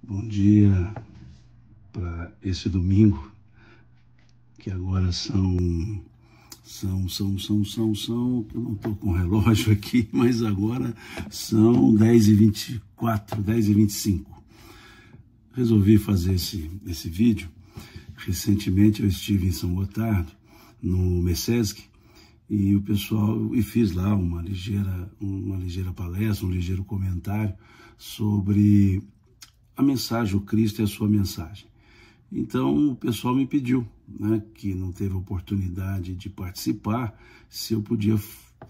Bom dia para esse domingo, que agora são, eu não estou com o relógio aqui, mas agora são 10h24, 10h25. Resolvi fazer esse vídeo. Recentemente eu estive em São Gotardo, no MECESC, e fiz lá uma ligeira palestra, um ligeiro comentário sobre a mensagem, o Cristo e a sua mensagem. Então o pessoal me pediu, que não teve oportunidade de participar, se eu podia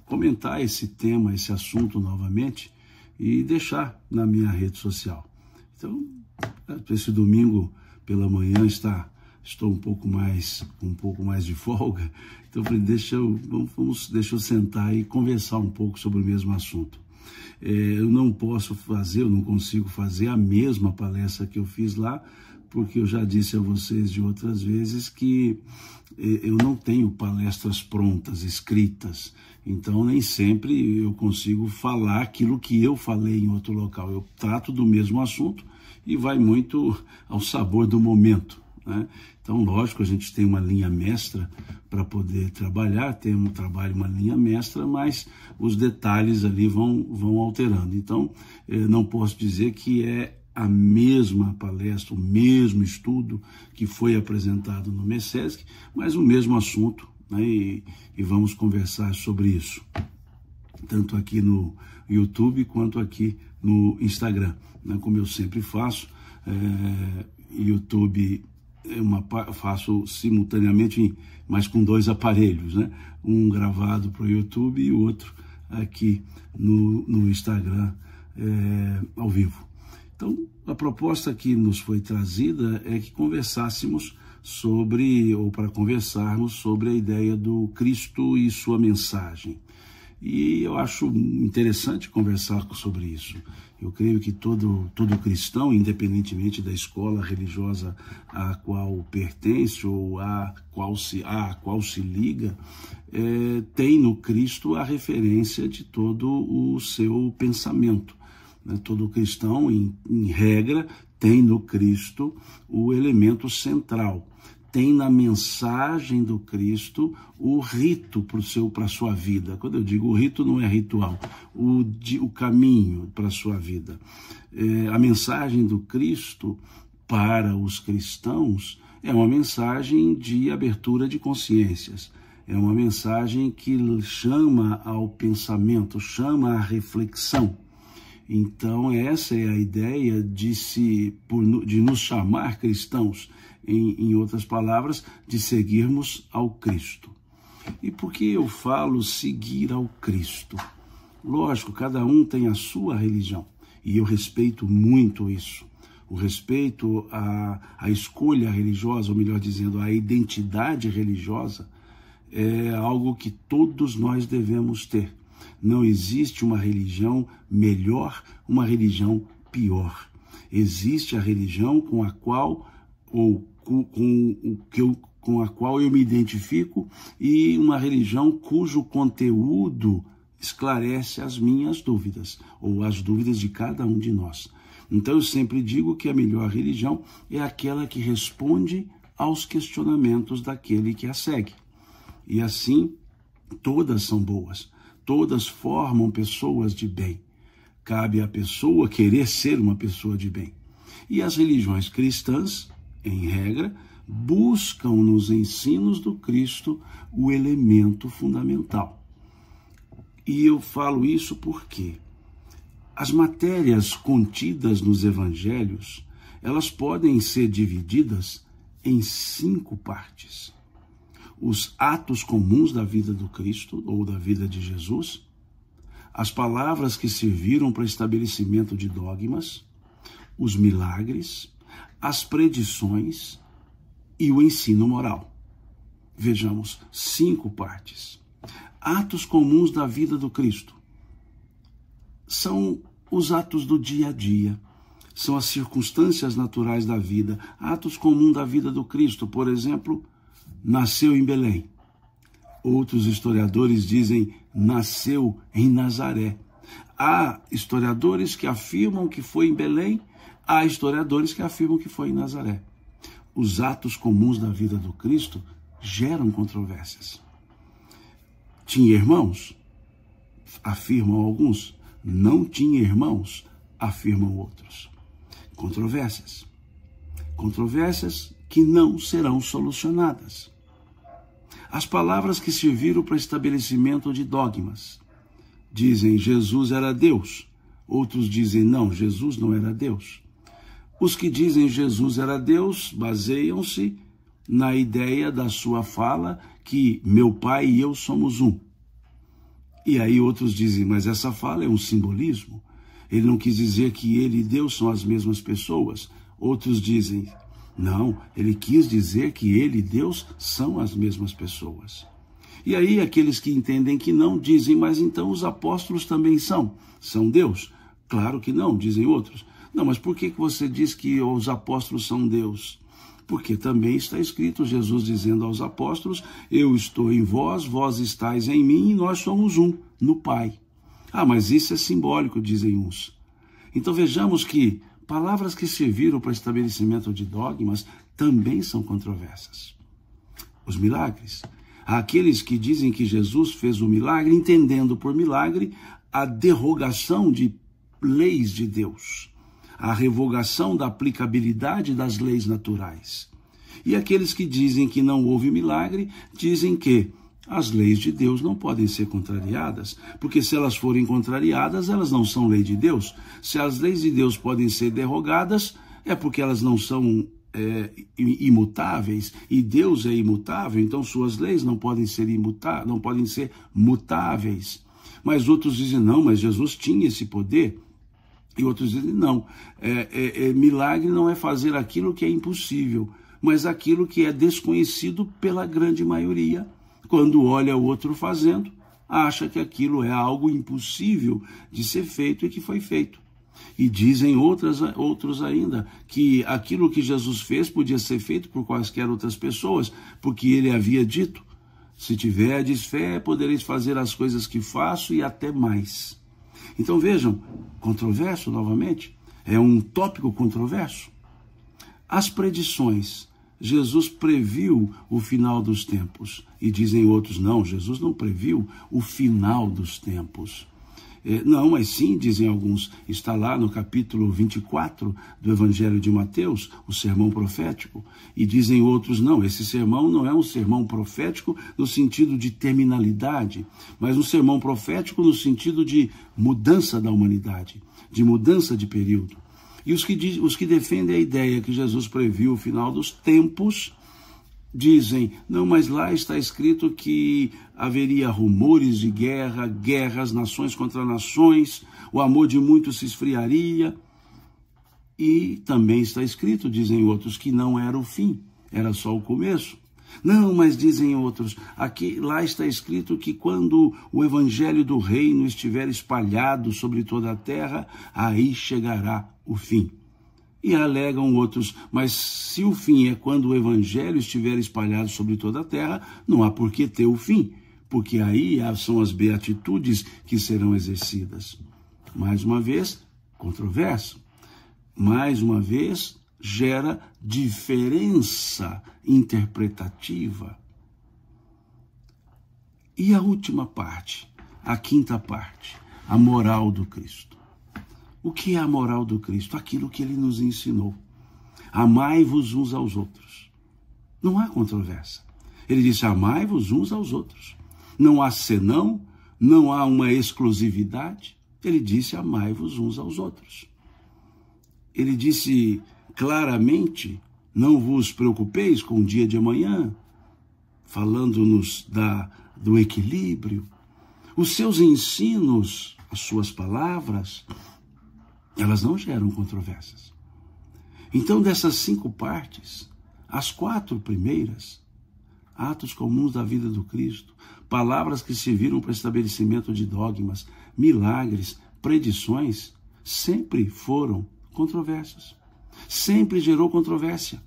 comentar esse tema, esse assunto novamente e deixar na minha rede social. Então, esse domingo pela manhã estou com um pouco mais de folga, então eu falei, deixa eu sentar e conversar um pouco sobre o mesmo assunto. Eu não consigo fazer a mesma palestra que eu fiz lá, porque eu já disse a vocês de outras vezes que eu não tenho palestras prontas, escritas, então nem sempre eu consigo falar aquilo que eu falei em outro local. Eu trato do mesmo assunto e vai muito ao sabor do momento, né? Então, lógico, a gente tem uma linha mestra para poder trabalhar, uma linha mestra, mas os detalhes ali vão alterando. Então, não posso dizer que é a mesma palestra, o mesmo estudo que foi apresentado no MECESC, mas o mesmo assunto, né? E vamos conversar sobre isso, tanto aqui no YouTube quanto aqui no Instagram, né? Como eu sempre faço, YouTube faço simultaneamente, mas com dois aparelhos, né? Um gravado para o YouTube e o outro aqui no Instagram, ao vivo. Então, a proposta que nos foi trazida é que conversarmos sobre a ideia do Cristo e sua mensagem. E eu acho interessante conversar sobre isso. Eu creio que todo cristão, independentemente da escola religiosa a qual pertence ou a qual se liga, tem no Cristo a referência de todo o seu pensamento. Todo cristão, em regra, tem no Cristo o elemento central. Tem na mensagem do Cristo o rito para a sua vida. Quando eu digo o rito, não é ritual, o caminho para a sua vida. A mensagem do Cristo para os cristãos é uma mensagem de abertura de consciências. É uma mensagem que chama ao pensamento, chama à reflexão. Então, essa é a ideia de nos chamar cristãos, em outras palavras, de seguirmos ao Cristo. E por que eu falo seguir ao Cristo? Lógico, cada um tem a sua religião, e eu respeito muito isso. O respeito à escolha religiosa, ou melhor dizendo, à identidade religiosa, é algo que todos nós devemos ter. Não existe uma religião melhor, uma religião pior. Existe a religião com a qual eu me identifico e uma religião cujo conteúdo esclarece as minhas dúvidas ou as dúvidas de cada um de nós. Então eu sempre digo que a melhor religião é aquela que responde aos questionamentos daquele que a segue. E assim, todas são boas. Todas formam pessoas de bem. Cabe à pessoa querer ser uma pessoa de bem. E as religiões cristãs, em regra, buscam nos ensinos do Cristo o elemento fundamental. E eu falo isso porque as matérias contidas nos evangelhos, elas podem ser divididas em 5 partes. Os atos comuns da vida do Cristo ou da vida de Jesus, as palavras que serviram para estabelecimento de dogmas, os milagres, as predições e o ensino moral. Vejamos, 5 partes. Atos comuns da vida do Cristo são os atos do dia a dia, são as circunstâncias naturais da vida. Atos comuns da vida do Cristo, por exemplo, nasceu em Belém. Outros historiadores dizem nasceu em Nazaré. Há historiadores que afirmam que foi em Belém, Há historiadores que afirmam que foi em Nazaré. Os atos comuns da vida do Cristo geram controvérsias. Tinha irmãos? Afirmam alguns. Não tinha irmãos? Afirmam outros. Controvérsias. Controvérsias que não serão solucionadas. As palavras que serviram para estabelecimento de dogmas. Dizem Jesus era Deus. Outros dizem não, Jesus não era Deus. Os que dizem Jesus era Deus baseiam-se na ideia da sua fala que meu pai e eu somos um. E aí outros dizem, mas essa fala é um simbolismo. Ele não quis dizer que ele e Deus são as mesmas pessoas. Outros dizem, não, ele quis dizer que ele e Deus são as mesmas pessoas. E aí aqueles que entendem que não dizem, mas então os apóstolos também são Deus? Claro que não, dizem outros. Não, mas por que você diz que os apóstolos são Deus? Porque também está escrito, Jesus dizendo aos apóstolos, eu estou em vós, vós estáis em mim e nós somos um, no Pai. Ah, mas isso é simbólico, dizem uns. Então vejamos que palavras que serviram para estabelecimento de dogmas também são controversas. Os milagres. Há aqueles que dizem que Jesus fez o milagre, entendendo por milagre a derrogação de leis de Deus, a revogação da aplicabilidade das leis naturais. E aqueles que dizem que não houve milagre, dizem que as leis de Deus não podem ser contrariadas, porque se elas forem contrariadas, elas não são lei de Deus. Se as leis de Deus podem ser derrogadas, é porque elas não são imutáveis, e Deus é imutável, então suas leis não podem ser mutáveis. Mas outros dizem, não, mas Jesus tinha esse poder. E outros dizem, não, milagre não é fazer aquilo que é impossível, mas aquilo que é desconhecido pela grande maioria. Quando olha o outro fazendo, acha que aquilo é algo impossível de ser feito e que foi feito. E dizem outros ainda que aquilo que Jesus fez podia ser feito por quaisquer outras pessoas, porque ele havia dito, se tiverdes fé, podereis fazer as coisas que faço e até mais. Então vejam, controverso novamente, é um tópico controverso. As predições, Jesus previu o final dos tempos, e dizem outros, não, Jesus não previu o final dos tempos. Não, mas sim, dizem alguns, está lá no capítulo 24 do Evangelho de Mateus, o sermão profético, e dizem outros, não, esse sermão não é um sermão profético no sentido de terminalidade, mas um sermão profético no sentido de mudança da humanidade, de mudança de período. E os que defendem a ideia que Jesus previu o final dos tempos, dizem, não, mas lá está escrito que haveria rumores de guerra, guerras, nações contra nações, o amor de muitos se esfriaria. E também está escrito, dizem outros, que não era o fim, era só o começo. Não, mas dizem outros, lá está escrito que quando o evangelho do reino estiver espalhado sobre toda a terra, aí chegará o fim. E alegam outros, mas se o fim é quando o evangelho estiver espalhado sobre toda a terra, não há por que ter o fim, porque aí são as beatitudes que serão exercidas. Mais uma vez, controverso. Mais uma vez, gera diferença interpretativa. E a última parte, a quinta parte, a moral do Cristo. O que é a moral do Cristo? Aquilo que ele nos ensinou. Amai-vos uns aos outros. Não há controvérsia. Ele disse, amai-vos uns aos outros. Não há senão, não há uma exclusividade. Ele disse, amai-vos uns aos outros. Ele disse claramente, não vos preocupeis com o dia de amanhã, falando-nos do equilíbrio. Os seus ensinos, as suas palavras, elas não geram controvérsias. Então, dessas 5 partes, as 4 primeiras, atos comuns da vida do Cristo, palavras que serviram para estabelecimento de dogmas, milagres, predições, sempre foram controversas. Sempre gerou controvérsia.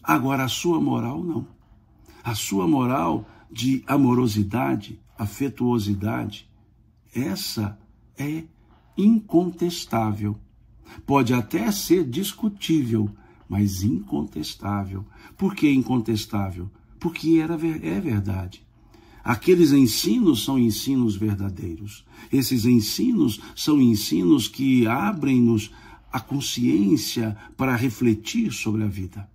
Agora, a sua moral, não. A sua moral de amorosidade, afetuosidade, essa é incontestável. Pode até ser discutível, mas incontestável. Por que incontestável? Porque é verdade. Aqueles ensinos são ensinos verdadeiros. Esses ensinos são ensinos que abrem-nos a consciência para refletir sobre a vida.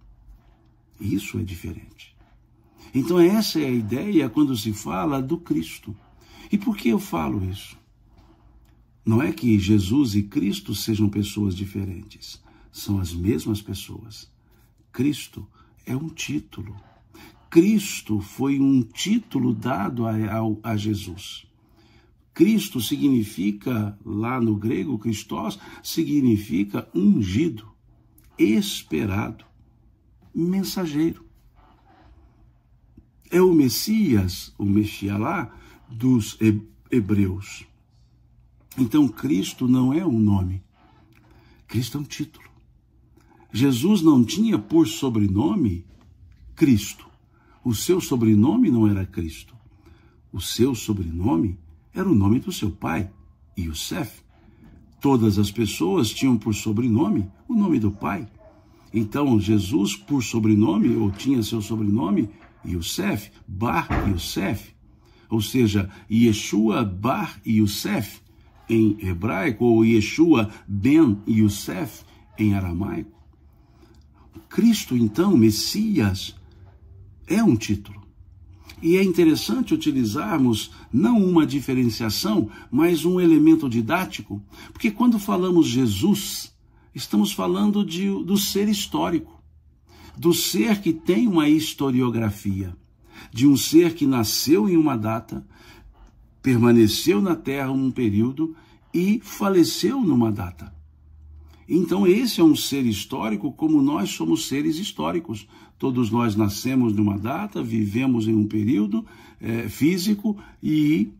Isso é diferente. Então essa é a ideia quando se fala do Cristo. E por que eu falo isso? Não é que Jesus e Cristo sejam pessoas diferentes. São as mesmas pessoas. Cristo é um título. Cristo foi um título dado a Jesus. Cristo significa, lá no grego, Christos, significa ungido, esperado, mensageiro. É o Messias, o Meshialá, dos hebreus. Então, Cristo não é um nome. Cristo é um título. Jesus não tinha por sobrenome Cristo. O seu sobrenome não era Cristo. O seu sobrenome era o nome do seu pai, Yosef. Todas as pessoas tinham por sobrenome o nome do pai. Então, Jesus, por sobrenome, ou tinha seu sobrenome, Yosef, Bar Yosef. Ou seja, Yeshua Bar Yosef, em hebraico, ou Yeshua Ben Yosef, em aramaico. Cristo, então, Messias, é um título. E é interessante utilizarmos não uma diferenciação, mas um elemento didático, porque quando falamos Jesus, estamos falando do ser histórico, do ser que tem uma historiografia, de um ser que nasceu em uma data, permaneceu na Terra um período e faleceu numa data. Então esse é um ser histórico como nós somos seres históricos. Todos nós nascemos numa data, vivemos em um período físico e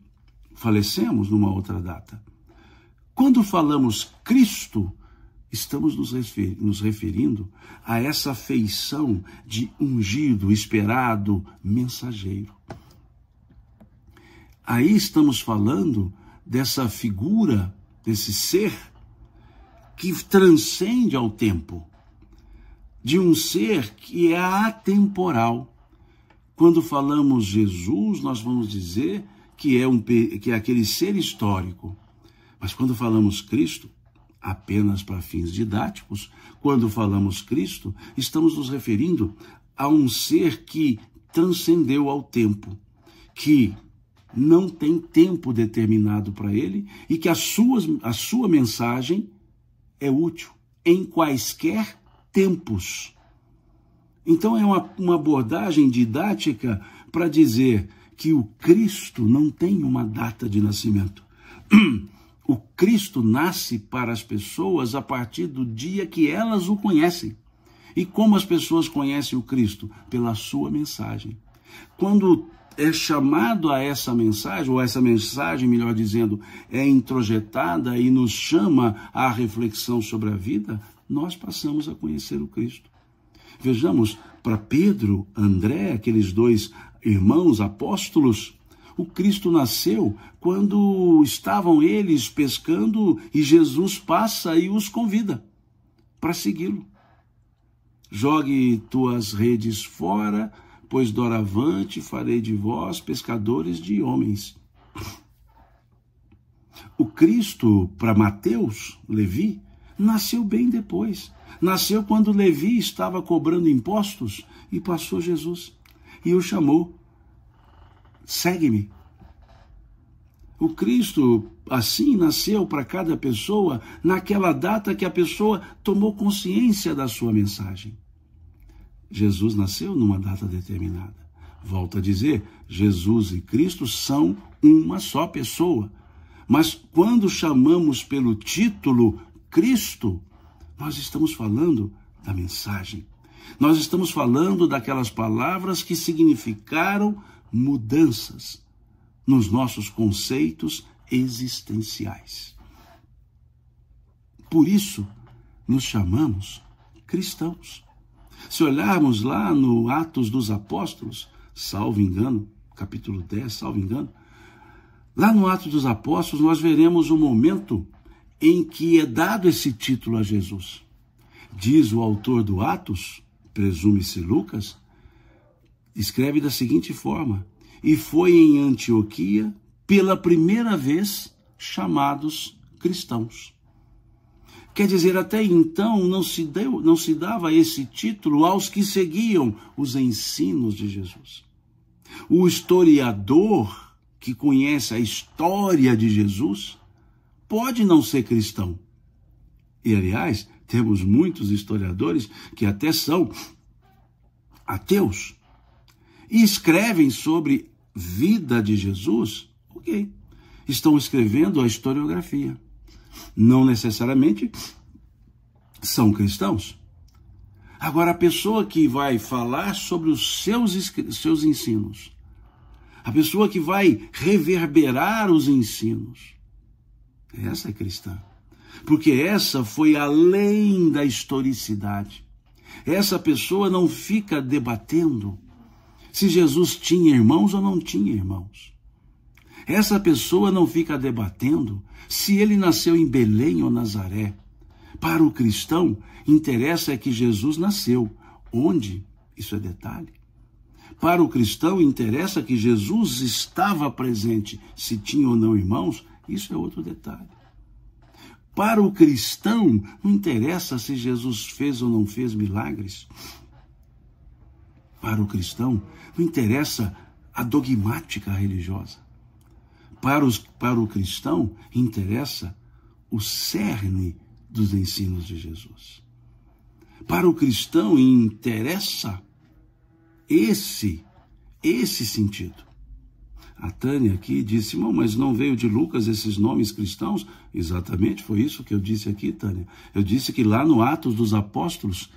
falecemos numa outra data. Quando falamos Cristo, estamos nos referindo a essa feição de ungido, esperado, mensageiro. Aí estamos falando dessa figura, desse ser que transcende ao tempo, de um ser que é atemporal. Quando falamos Jesus, nós vamos dizer que é aquele ser histórico. Mas quando falamos Cristo, apenas para fins didáticos, quando falamos Cristo, estamos nos referindo a um ser que transcendeu ao tempo, que não tem tempo determinado para ele e que a sua mensagem é útil em quaisquer tempos. Então é uma abordagem didática para dizer que o Cristo não tem uma data de nascimento. O Cristo nasce para as pessoas a partir do dia que elas o conhecem. E como as pessoas conhecem o Cristo? Pela sua mensagem. Quando é chamado a essa mensagem, ou essa mensagem, melhor dizendo, é introjetada e nos chama à reflexão sobre a vida, nós passamos a conhecer o Cristo. Vejamos, para Pedro, André, aqueles dois irmãos apóstolos, o Cristo nasceu quando estavam eles pescando e Jesus passa e os convida para segui-lo. Jogue tuas redes fora, pois doravante farei de vós pescadores de homens. O Cristo, para Mateus, Levi, nasceu bem depois. Nasceu quando Levi estava cobrando impostos e passou Jesus e o chamou. Segue-me. O Cristo, assim, nasceu para cada pessoa naquela data que a pessoa tomou consciência da sua mensagem. Jesus nasceu numa data determinada. Volto a dizer, Jesus e Cristo são uma só pessoa. Mas quando chamamos pelo título Cristo, nós estamos falando da mensagem. Nós estamos falando daquelas palavras que significaram mudanças nos nossos conceitos existenciais. Por isso, nos chamamos cristãos. Se olharmos lá no Atos dos Apóstolos, salvo engano, capítulo 10, salvo engano, lá no Atos dos Apóstolos nós veremos um momento em que é dado esse título a Jesus. Diz o autor do Atos, presume-se Lucas, escreve da seguinte forma: e foi em Antioquia, pela primeira vez, chamados cristãos. Quer dizer, até então não se dava esse título aos que seguiam os ensinos de Jesus. O historiador que conhece a história de Jesus pode não ser cristão. E, aliás, temos muitos historiadores que até são ateus e escrevem sobre vida de Jesus. Ok, estão escrevendo a historiografia. Não necessariamente são cristãos. Agora, a pessoa que vai falar sobre os seus ensinos, a pessoa que vai reverberar os ensinos, essa é cristã. Porque essa foi além da historicidade. Essa pessoa não fica debatendo se Jesus tinha irmãos ou não tinha irmãos. Essa pessoa não fica debatendo se ele nasceu em Belém ou Nazaré. Para o cristão, interessa é que Jesus nasceu. Onde? Isso é detalhe. Para o cristão, interessa que Jesus estava presente. Se tinha ou não irmãos, isso é outro detalhe. Para o cristão, não interessa se Jesus fez ou não fez milagres. Para o cristão, não interessa a dogmática religiosa. Para o cristão, interessa o cerne dos ensinos de Jesus. Para o cristão, interessa esse sentido. A Tânia aqui disse: mas não veio de Lucas esses nomes cristãos? Exatamente, foi isso que eu disse aqui, Tânia. Eu disse que lá no Atos dos Apóstolos,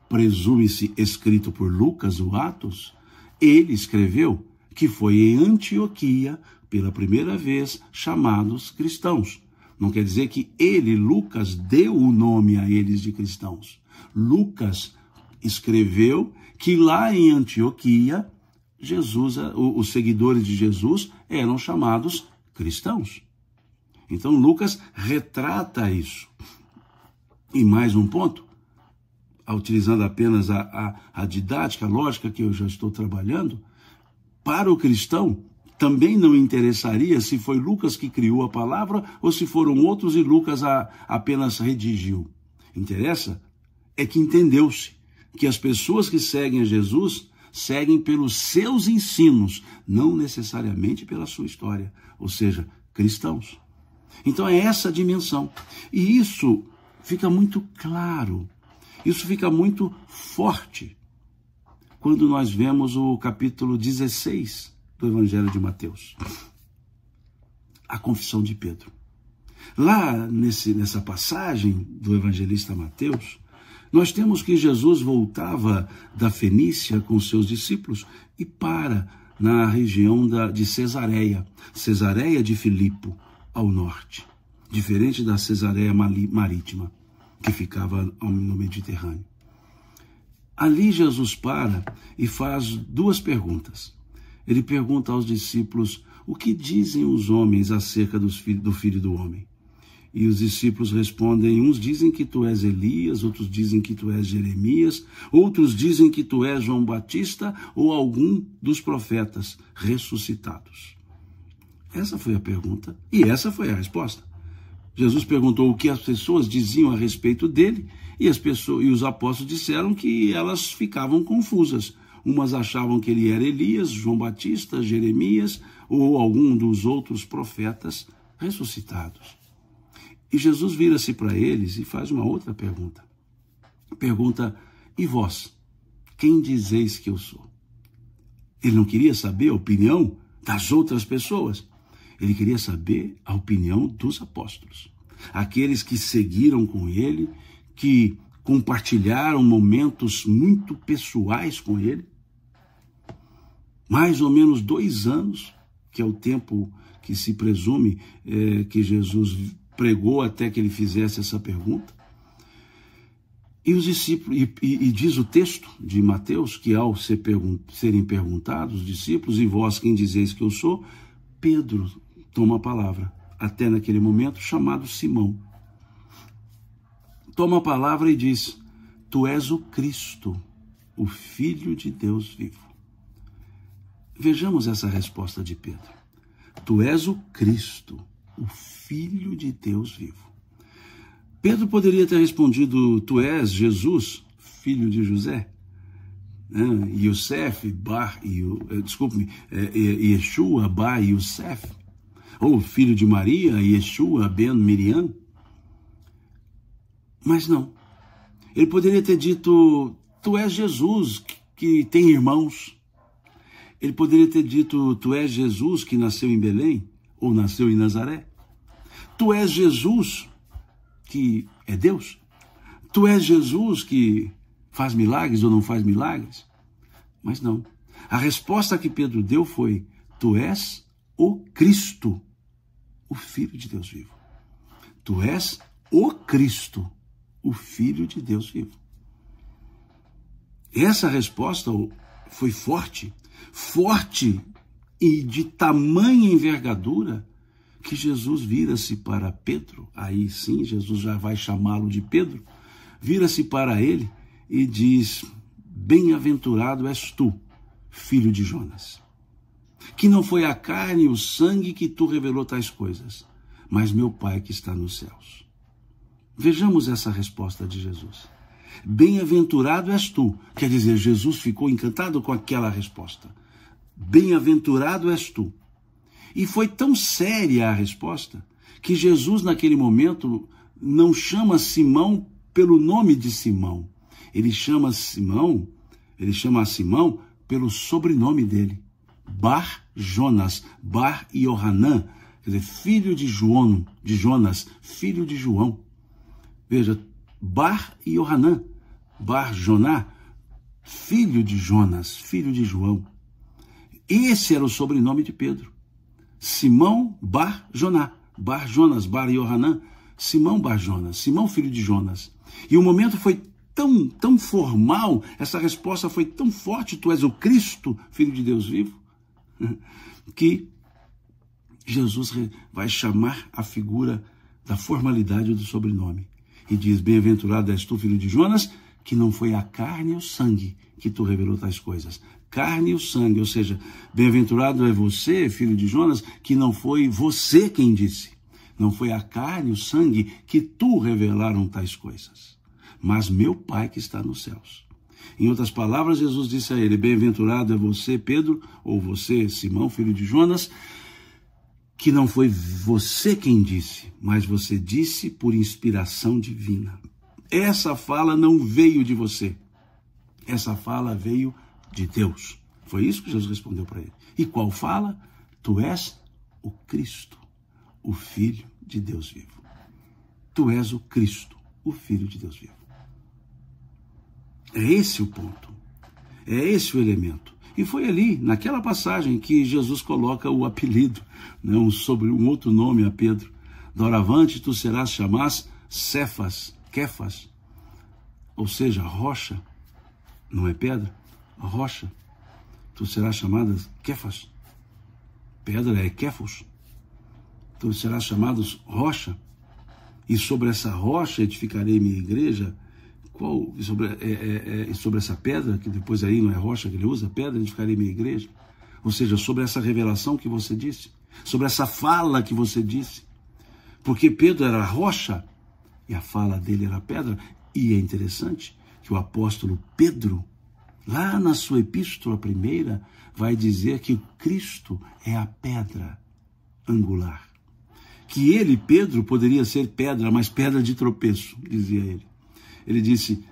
presume-se escrito por Lucas, o Atos, ele escreveu que foi em Antioquia, pela primeira vez, chamados cristãos. Não quer dizer que ele, Lucas, deu o nome a eles de cristãos. Lucas escreveu que lá em Antioquia, os seguidores de Jesus eram chamados cristãos. Então Lucas retrata isso. E mais um ponto, utilizando apenas a didática, a lógica que eu já estou trabalhando, para o cristão também não interessaria se foi Lucas que criou a palavra ou se foram outros e Lucas apenas redigiu. Interessa é que entendeu-se que as pessoas que seguem a Jesus seguem pelos seus ensinos, não necessariamente pela sua história, ou seja, cristãos. Então é essa a dimensão. E isso fica muito claro, isso fica muito forte quando nós vemos o capítulo 16 do Evangelho de Mateus. A confissão de Pedro. Lá nessa passagem do evangelista Mateus, nós temos que Jesus voltava da Fenícia com seus discípulos e para na região de Cesareia de Filipo, ao norte, diferente da Cesareia marítima, que ficava no Mediterrâneo. Ali Jesus para e faz duas perguntas. Ele pergunta aos discípulos: o que dizem os homens acerca do Filho do Homem? E os discípulos respondem: uns dizem que tu és Elias, outros dizem que tu és Jeremias, outros dizem que tu és João Batista ou algum dos profetas ressuscitados. Essa foi a pergunta e essa foi a resposta. Jesus perguntou o que as pessoas diziam a respeito dele e os apóstolos disseram que elas ficavam confusas. Umas achavam que ele era Elias, João Batista, Jeremias ou algum dos outros profetas ressuscitados. E Jesus vira-se para eles e faz uma outra pergunta. Pergunta: e vós, quem dizeis que eu sou? Ele não queria saber a opinião das outras pessoas. Ele queria saber a opinião dos apóstolos. Aqueles que seguiram com ele, que compartilharam momentos muito pessoais com ele. Mais ou menos 2 anos, que é o tempo que se presume que Jesus pregou até que ele fizesse essa pergunta. E os discípulos, e diz o texto de Mateus, que ao serem perguntados, os discípulos: e vós quem dizeis que eu sou? Pedro toma a palavra, até naquele momento chamado Simão. toma a palavra e diz: tu és o Cristo, o Filho de Deus vivo. Vejamos essa resposta de Pedro. Tu és o Cristo, o Filho de Deus vivo. Pedro poderia ter respondido: tu és Jesus, filho de José, Yosef, Yeshua, Bar Yosef, ou filho de Maria, Yeshua, Ben Miriam. Mas não. Ele poderia ter dito: tu és Jesus, que tem irmãos. Ele poderia ter dito: tu és Jesus, que nasceu em Belém, ou nasceu em Nazaré. Tu és Jesus, que é Deus. Tu és Jesus, que faz milagres ou não faz milagres. Mas não. A resposta que Pedro deu foi: tu és o Cristo, o Filho de Deus vivo. Tu és o Cristo, o Filho de Deus vivo. Essa resposta foi forte e de tamanha envergadura que Jesus vira-se para Pedro. Aí sim, Jesus já vai chamá-lo de Pedro. Vira-se para ele e diz: bem-aventurado és tu, filho de Jonas, que não foi a carne e o sangue que tu revelou tais coisas, mas meu Pai que está nos céus. Vejamos essa resposta de Jesus. Bem-aventurado és tu. Quer dizer, Jesus ficou encantado com aquela resposta. Bem-aventurado és tu. E foi tão séria a resposta que Jesus, naquele momento, não chama Simão pelo nome de Simão. Ele chama a Simão pelo sobrenome dele. Bar Jonas, Bar Yohanan, quer dizer, filho de Jonas, filho de João. Veja, Bar Yohanan, Bar Joná, filho de Jonas, filho de João. Esse era o sobrenome de Pedro. Simão Bar Joná, Bar Jonas, Bar Yohanan, Simão Bar Jonas, Simão filho de Jonas. E o momento foi tão formal, essa resposta foi tão forte: tu és o Cristo, filho de Deus vivo, que Jesus vai chamar a figura da formalidade do sobrenome. E diz: bem-aventurado és tu, filho de Jonas, que não foi a carne e o sangue que tu revelou tais coisas. Carne e o sangue, ou seja, bem-aventurado é você, filho de Jonas, que não foi você quem disse. Não foi a carne e o sangue que tu revelaram tais coisas, mas meu Pai que está nos céus. Em outras palavras, Jesus disse a ele: bem-aventurado é você, Pedro, ou você, Simão, filho de Jonas, que não foi você quem disse, mas você disse por inspiração divina. Essa fala não veio de você. Essa fala veio de Deus. Foi isso que Jesus respondeu para ele. E qual fala? Tu és o Cristo, o Filho de Deus vivo. Tu és o Cristo, o Filho de Deus vivo. É esse o ponto. É esse o elemento. E foi ali, naquela passagem, que Jesus coloca o apelido, sobre um outro nome a Pedro. Doravante tu serás chamado Kefas, ou seja, rocha. Não é pedra? A rocha. Tu serás chamado Kefas. Pedra é Kefos. Tu serás chamado rocha. E sobre essa rocha edificarei minha igreja. Sobre essa pedra, que depois aí não é rocha que ele usa, pedra, edificarei minha igreja. Ou seja, sobre essa revelação que você disse, sobre essa fala que você disse. Porque Pedro era rocha e a fala dele era pedra. E é interessante que o apóstolo Pedro, lá na sua epístola primeira, vai dizer que Cristo é a pedra angular. Que ele, Pedro, poderia ser pedra, mas pedra de tropeço, dizia ele. Ele disse: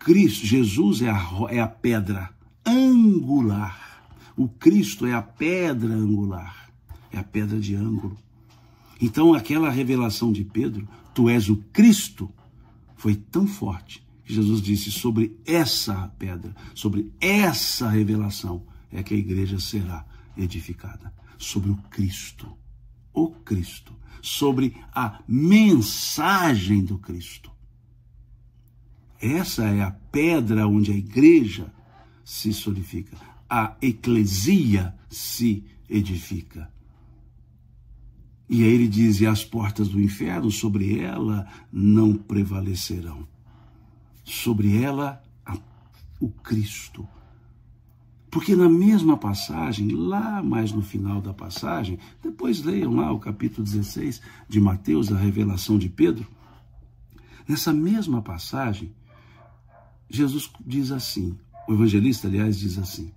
Cristo, Jesus é a pedra angular. O Cristo é a pedra angular. É a pedra de ângulo. Então aquela revelação de Pedro, tu és o Cristo, foi tão forte que Jesus disse: sobre essa pedra, sobre essa revelação é que a igreja será edificada. Sobre o Cristo, sobre a mensagem do Cristo. Essa é a pedra onde a igreja se solidifica, a eclesia se edifica. E aí ele diz, e as portas do inferno sobre ela não prevalecerão. Sobre ela, o Cristo. Porque na mesma passagem, lá mais no final da passagem, depois leiam lá o capítulo 16 de Mateus, a revelação de Pedro. Nessa mesma passagem, Jesus diz assim, o evangelista, aliás, diz assim,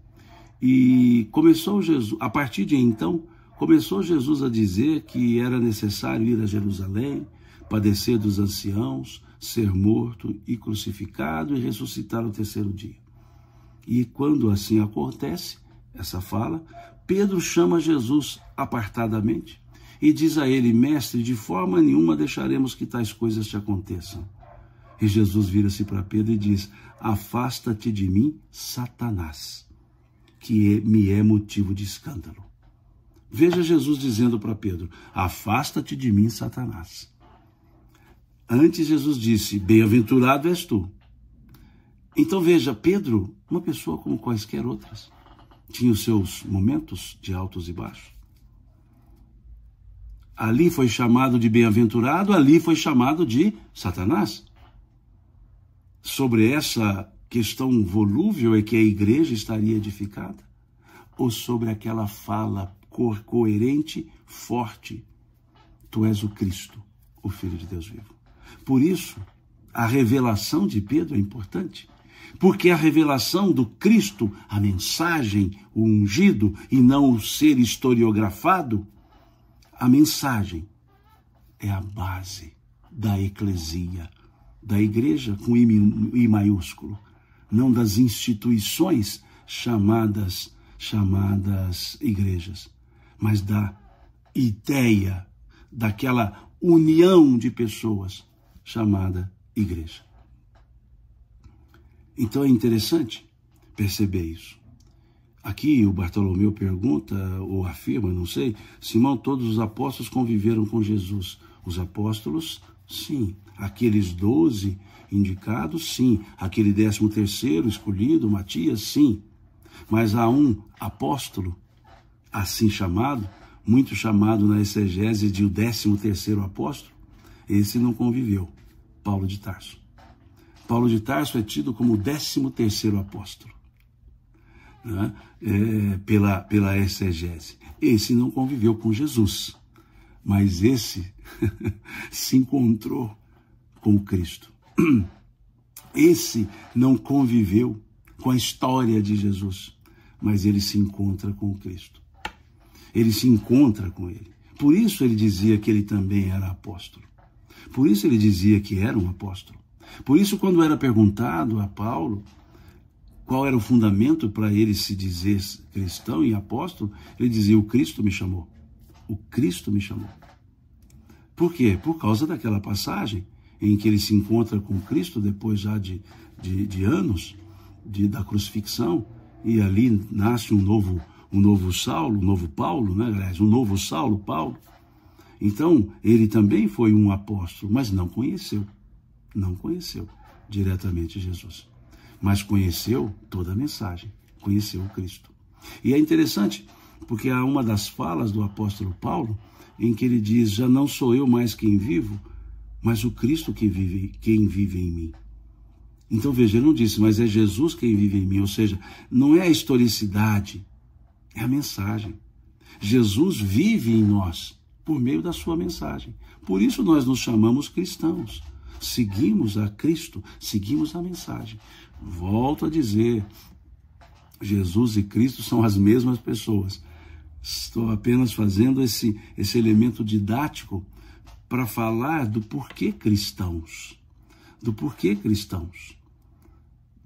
e começou Jesus, a partir de então, começou Jesus a dizer que era necessário ir a Jerusalém, padecer dos anciãos, ser morto e crucificado e ressuscitar no terceiro dia. E quando assim acontece, essa fala, Pedro chama Jesus apartadamente e diz a ele, mestre, de forma nenhuma deixaremos que tais coisas te aconteçam. E Jesus vira-se para Pedro e diz, afasta-te de mim, Satanás, que me é motivo de escândalo. Veja Jesus dizendo para Pedro, afasta-te de mim, Satanás. Antes Jesus disse, bem-aventurado és tu. Então veja, Pedro, uma pessoa como quaisquer outras, tinha os seus momentos de altos e baixos. Ali foi chamado de bem-aventurado, ali foi chamado de Satanás. Sobre essa questão volúvel é que a igreja estaria edificada? Ou sobre aquela fala coerente, forte, tu és o Cristo, o Filho de Deus vivo. Por isso, a revelação de Pedro é importante, porque a revelação do Cristo, a mensagem, o ungido, e não o ser historiografado, a mensagem é a base da eclesia, da igreja com I maiúsculo, não das instituições chamadas igrejas, mas da ideia, daquela união de pessoas chamada igreja. Então é interessante perceber isso. Aqui o Bartolomeu pergunta, ou afirma, não sei, Simão, todos os apóstolos conviveram com Jesus. Os apóstolos, sim. Aqueles 12 indicados, sim. Aquele 13º escolhido, Matias, sim. Mas há um apóstolo, assim chamado, muito chamado na exegese de o 13º apóstolo, esse não conviveu, Paulo de Tarso. Paulo de Tarso é tido como o 13º apóstolo, né? Pela exegese. Esse não conviveu com Jesus, mas esse se encontrou com Cristo. Esse não conviveu com a história de Jesus, mas ele se encontra com Cristo. Ele se encontra com ele. Por isso ele dizia que ele também era apóstolo. Por isso ele dizia que era um apóstolo. Por isso, quando era perguntado a Paulo qual era o fundamento para ele se dizer cristão e apóstolo, ele dizia, o Cristo me chamou. O Cristo me chamou. Por quê? Por causa daquela passagem em que ele se encontra com Cristo depois já de anos da crucifixão, e ali nasce um novo Saulo, um novo Paulo, né? Aliás, um novo Saulo, Paulo. Então, ele também foi um apóstolo, mas não conheceu diretamente Jesus. Mas conheceu toda a mensagem, conheceu o Cristo. E é interessante, porque há uma das falas do apóstolo Paulo, em que ele diz, já não sou eu mais quem vivo, mas o Cristo quem vive em mim. Então veja, ele não disse, mas é Jesus quem vive em mim, ou seja, não é a historicidade, é a mensagem. Jesus vive em nós, por meio da sua mensagem. Por isso nós nos chamamos cristãos. Seguimos a Cristo, seguimos a mensagem. Volto a dizer, Jesus e Cristo são as mesmas pessoas. Estou apenas fazendo esse elemento didático para falar do porquê cristãos. Do porquê cristãos.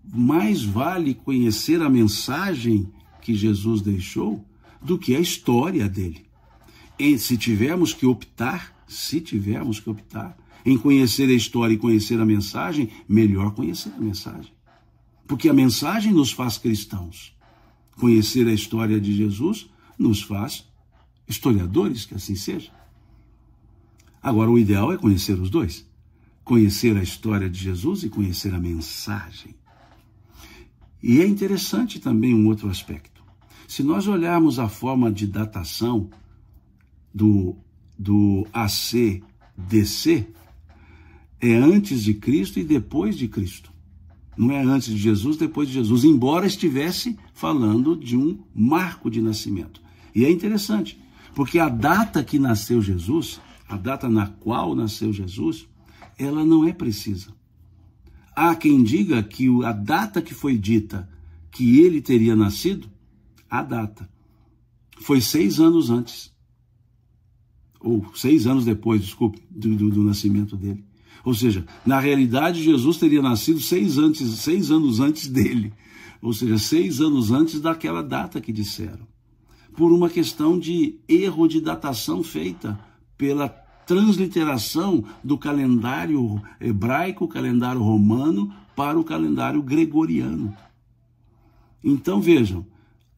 Mais vale conhecer a mensagem que Jesus deixou do que a história dele. E se tivermos que optar em conhecer a história e conhecer a mensagem, melhor conhecer a mensagem. Porque a mensagem nos faz cristãos. Conhecer a história de Jesus nos faz historiadores, que assim seja. Agora, o ideal é conhecer os dois. Conhecer a história de Jesus e conhecer a mensagem. E é interessante também um outro aspecto. Se nós olharmos a forma de datação do do ACDC é antes de Cristo e depois de Cristo. Não é antes de Jesus, depois de Jesus, embora estivesse falando de um marco de nascimento. E é interessante, porque a data que nasceu Jesus, a data na qual nasceu Jesus, ela não é precisa. Há quem diga que a data que foi dita que ele teria nascido, a data, foi 6 anos antes. Ou 6 anos depois, desculpe, do nascimento dele. Ou seja, na realidade, Jesus teria nascido 6 anos antes dele. Ou seja, 6 anos antes daquela data que disseram. Por uma questão de erro de datação feita pela transliteração do calendário hebraico, calendário romano, para o calendário gregoriano. Então, vejam,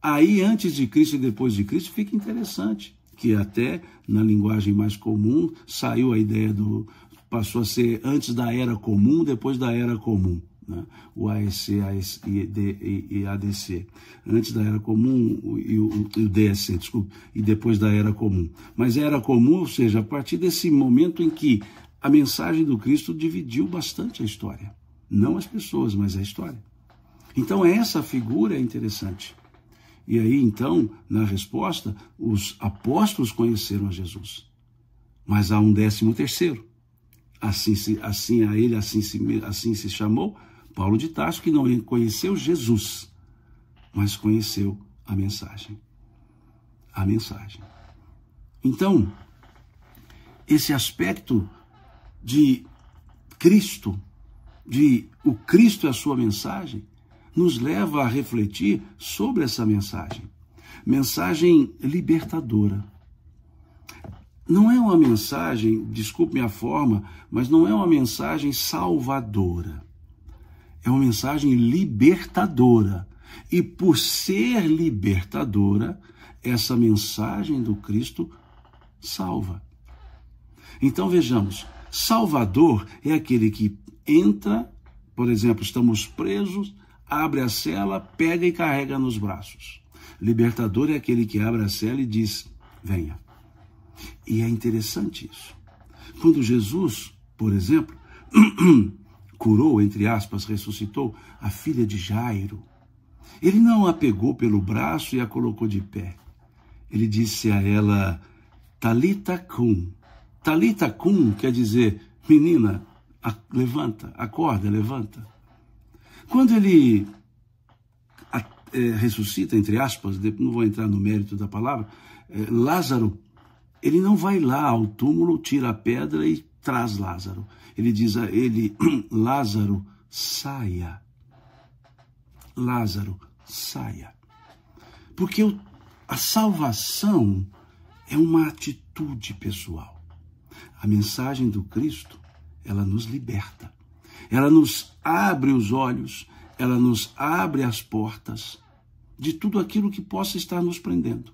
aí antes de Cristo e depois de Cristo fica interessante, que até na linguagem mais comum saiu a ideia passou a ser antes da Era Comum, depois da Era Comum, né? O AEC e ADC, antes da Era Comum e o DSC, desculpa, e depois da Era Comum. Mas a Era Comum, ou seja, a partir desse momento em que a mensagem do Cristo dividiu bastante a história, não as pessoas, mas a história. Então essa figura é interessante. E aí, então, na resposta, os apóstolos conheceram a Jesus. Mas há um 13º. Assim se chamou Paulo de Tarso, que não conheceu Jesus, mas conheceu a mensagem. A mensagem. Então, esse aspecto de Cristo, de o Cristo e a sua mensagem, nos leva a refletir sobre essa mensagem. Mensagem libertadora. Não é uma mensagem, desculpe a forma, mas não é uma mensagem salvadora. É uma mensagem libertadora. E por ser libertadora, essa mensagem do Cristo salva. Então vejamos, Salvador é aquele que entra, por exemplo, estamos presos, abre a cela, pega e carrega nos braços. Libertador é aquele que abre a cela e diz, venha. E é interessante isso. Quando Jesus, por exemplo, curou, entre aspas, ressuscitou a filha de Jairo, ele não a pegou pelo braço e a colocou de pé. Ele disse a ela, Talita cum. Talita cum quer dizer, menina, levanta, acorda, levanta. Quando ele ressuscita, entre aspas, não vou entrar no mérito da palavra, Lázaro, ele não vai lá ao túmulo, tira a pedra e traz Lázaro. Ele diz a ele, Lázaro, saia. Lázaro, saia. Porque a salvação é uma atitude pessoal. A mensagem do Cristo, ela nos liberta. Ela nos abre os olhos, ela nos abre as portas de tudo aquilo que possa estar nos prendendo.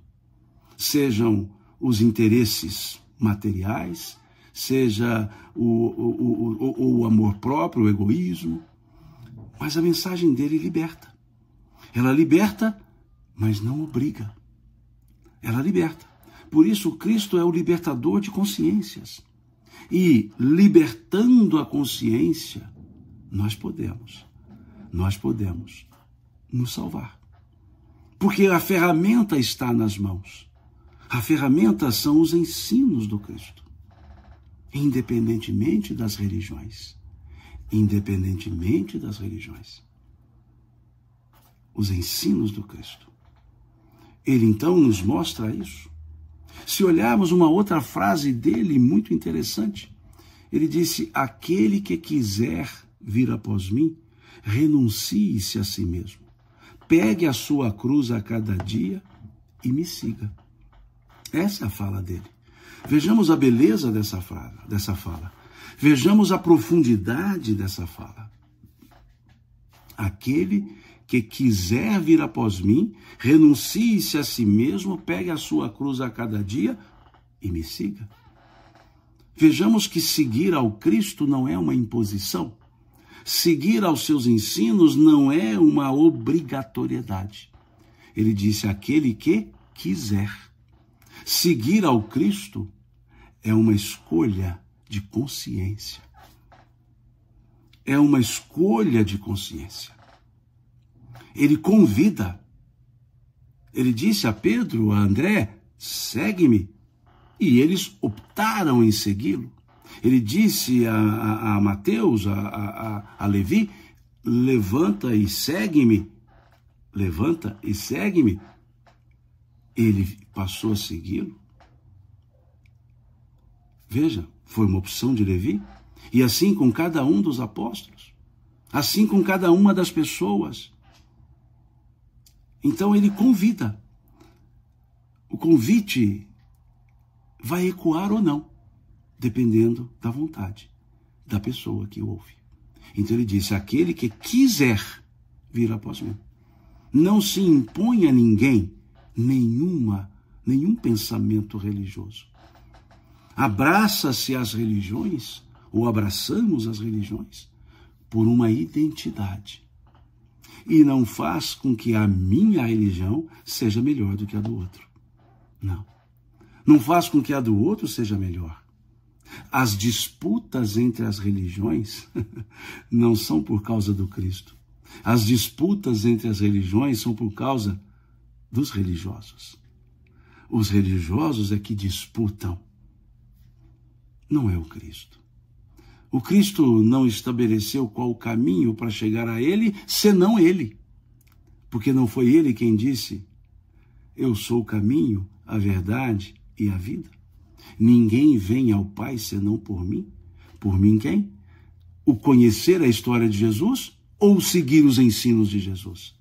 Sejam os interesses materiais, seja o amor próprio, o egoísmo. Mas a mensagem dele liberta. Ela liberta, mas não obriga. Ela liberta. Por isso, Cristo é o libertador de consciências. E, libertando a consciência, nós podemos nos salvar. Porque a ferramenta está nas mãos. A ferramenta são os ensinos do Cristo. Independentemente das religiões. Independentemente das religiões. Os ensinos do Cristo. Ele então nos mostra isso. Se olharmos uma outra frase dele muito interessante, ele disse, aquele que quiser vir após mim, renuncie-se a si mesmo. Pegue a sua cruz a cada dia e me siga. Essa é a fala dele. Vejamos a beleza dessa fala. Vejamos a profundidade dessa fala. Aquele que quiser vir após mim, renuncie-se a si mesmo, pegue a sua cruz a cada dia e me siga. Vejamos que seguir ao Cristo não é uma imposição. Seguir aos seus ensinos não é uma obrigatoriedade. Ele disse, aquele que quiser. Seguir ao Cristo é uma escolha de consciência. É uma escolha de consciência. Ele convida. Ele disse a Pedro, a André, segue-me. E eles optaram em segui-lo. Ele disse a Mateus, a Levi, levanta e segue-me. Levanta e segue-me. Ele passou a segui-lo. Veja, foi uma opção de Levi. E assim com cada um dos apóstolos. Assim com cada uma das pessoas. Então ele convida. O convite vai ecoar ou não, dependendo da vontade da pessoa que ouve. Então ele disse, aquele que quiser vir após mim, não se impõe a ninguém nenhum pensamento religioso. Abraça-se às religiões, ou abraçamos as religiões, por uma identidade. E não faz com que a minha religião seja melhor do que a do outro. Não. Não faz com que a do outro seja melhor. As disputas entre as religiões não são por causa do Cristo. As disputas entre as religiões são por causa dos religiosos. Os religiosos é que disputam. Não é o Cristo. O Cristo não estabeleceu qual o caminho para chegar a ele, senão ele. Porque não foi ele quem disse, eu sou o caminho, a verdade e a vida. Ninguém vem ao Pai senão por mim. Por mim quem? O conhecer a história de Jesus ou seguir os ensinos de Jesus?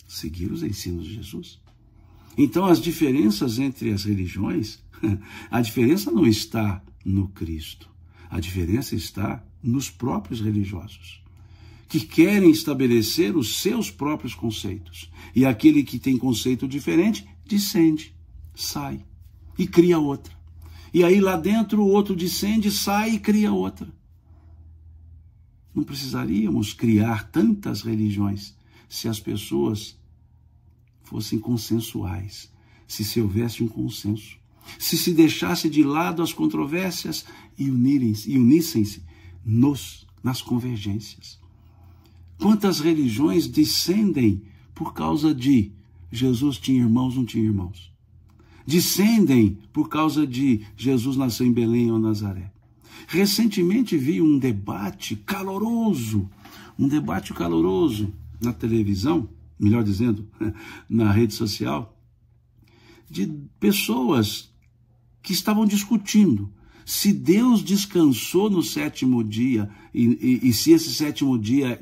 Seguir os ensinos de Jesus. Então as diferenças entre as religiões, a diferença não está no Cristo. A diferença está nos próprios religiosos, que querem estabelecer os seus próprios conceitos. E aquele que tem conceito diferente, descende, sai e cria outra. E aí lá dentro o outro descende, sai e cria outra. Não precisaríamos criar tantas religiões se as pessoas fossem consensuais, se houvesse um consenso. Se deixasse de lado as controvérsias e unissem-se nas convergências. Quantas religiões descendem por causa de Jesus tinha irmãos, não tinha irmãos? Descendem por causa de Jesus nasceu em Belém ou Nazaré. Recentemente vi um debate caloroso na televisão, melhor dizendo, na rede social, de pessoas que estavam discutindo se Deus descansou no sétimo dia e se esse sétimo dia,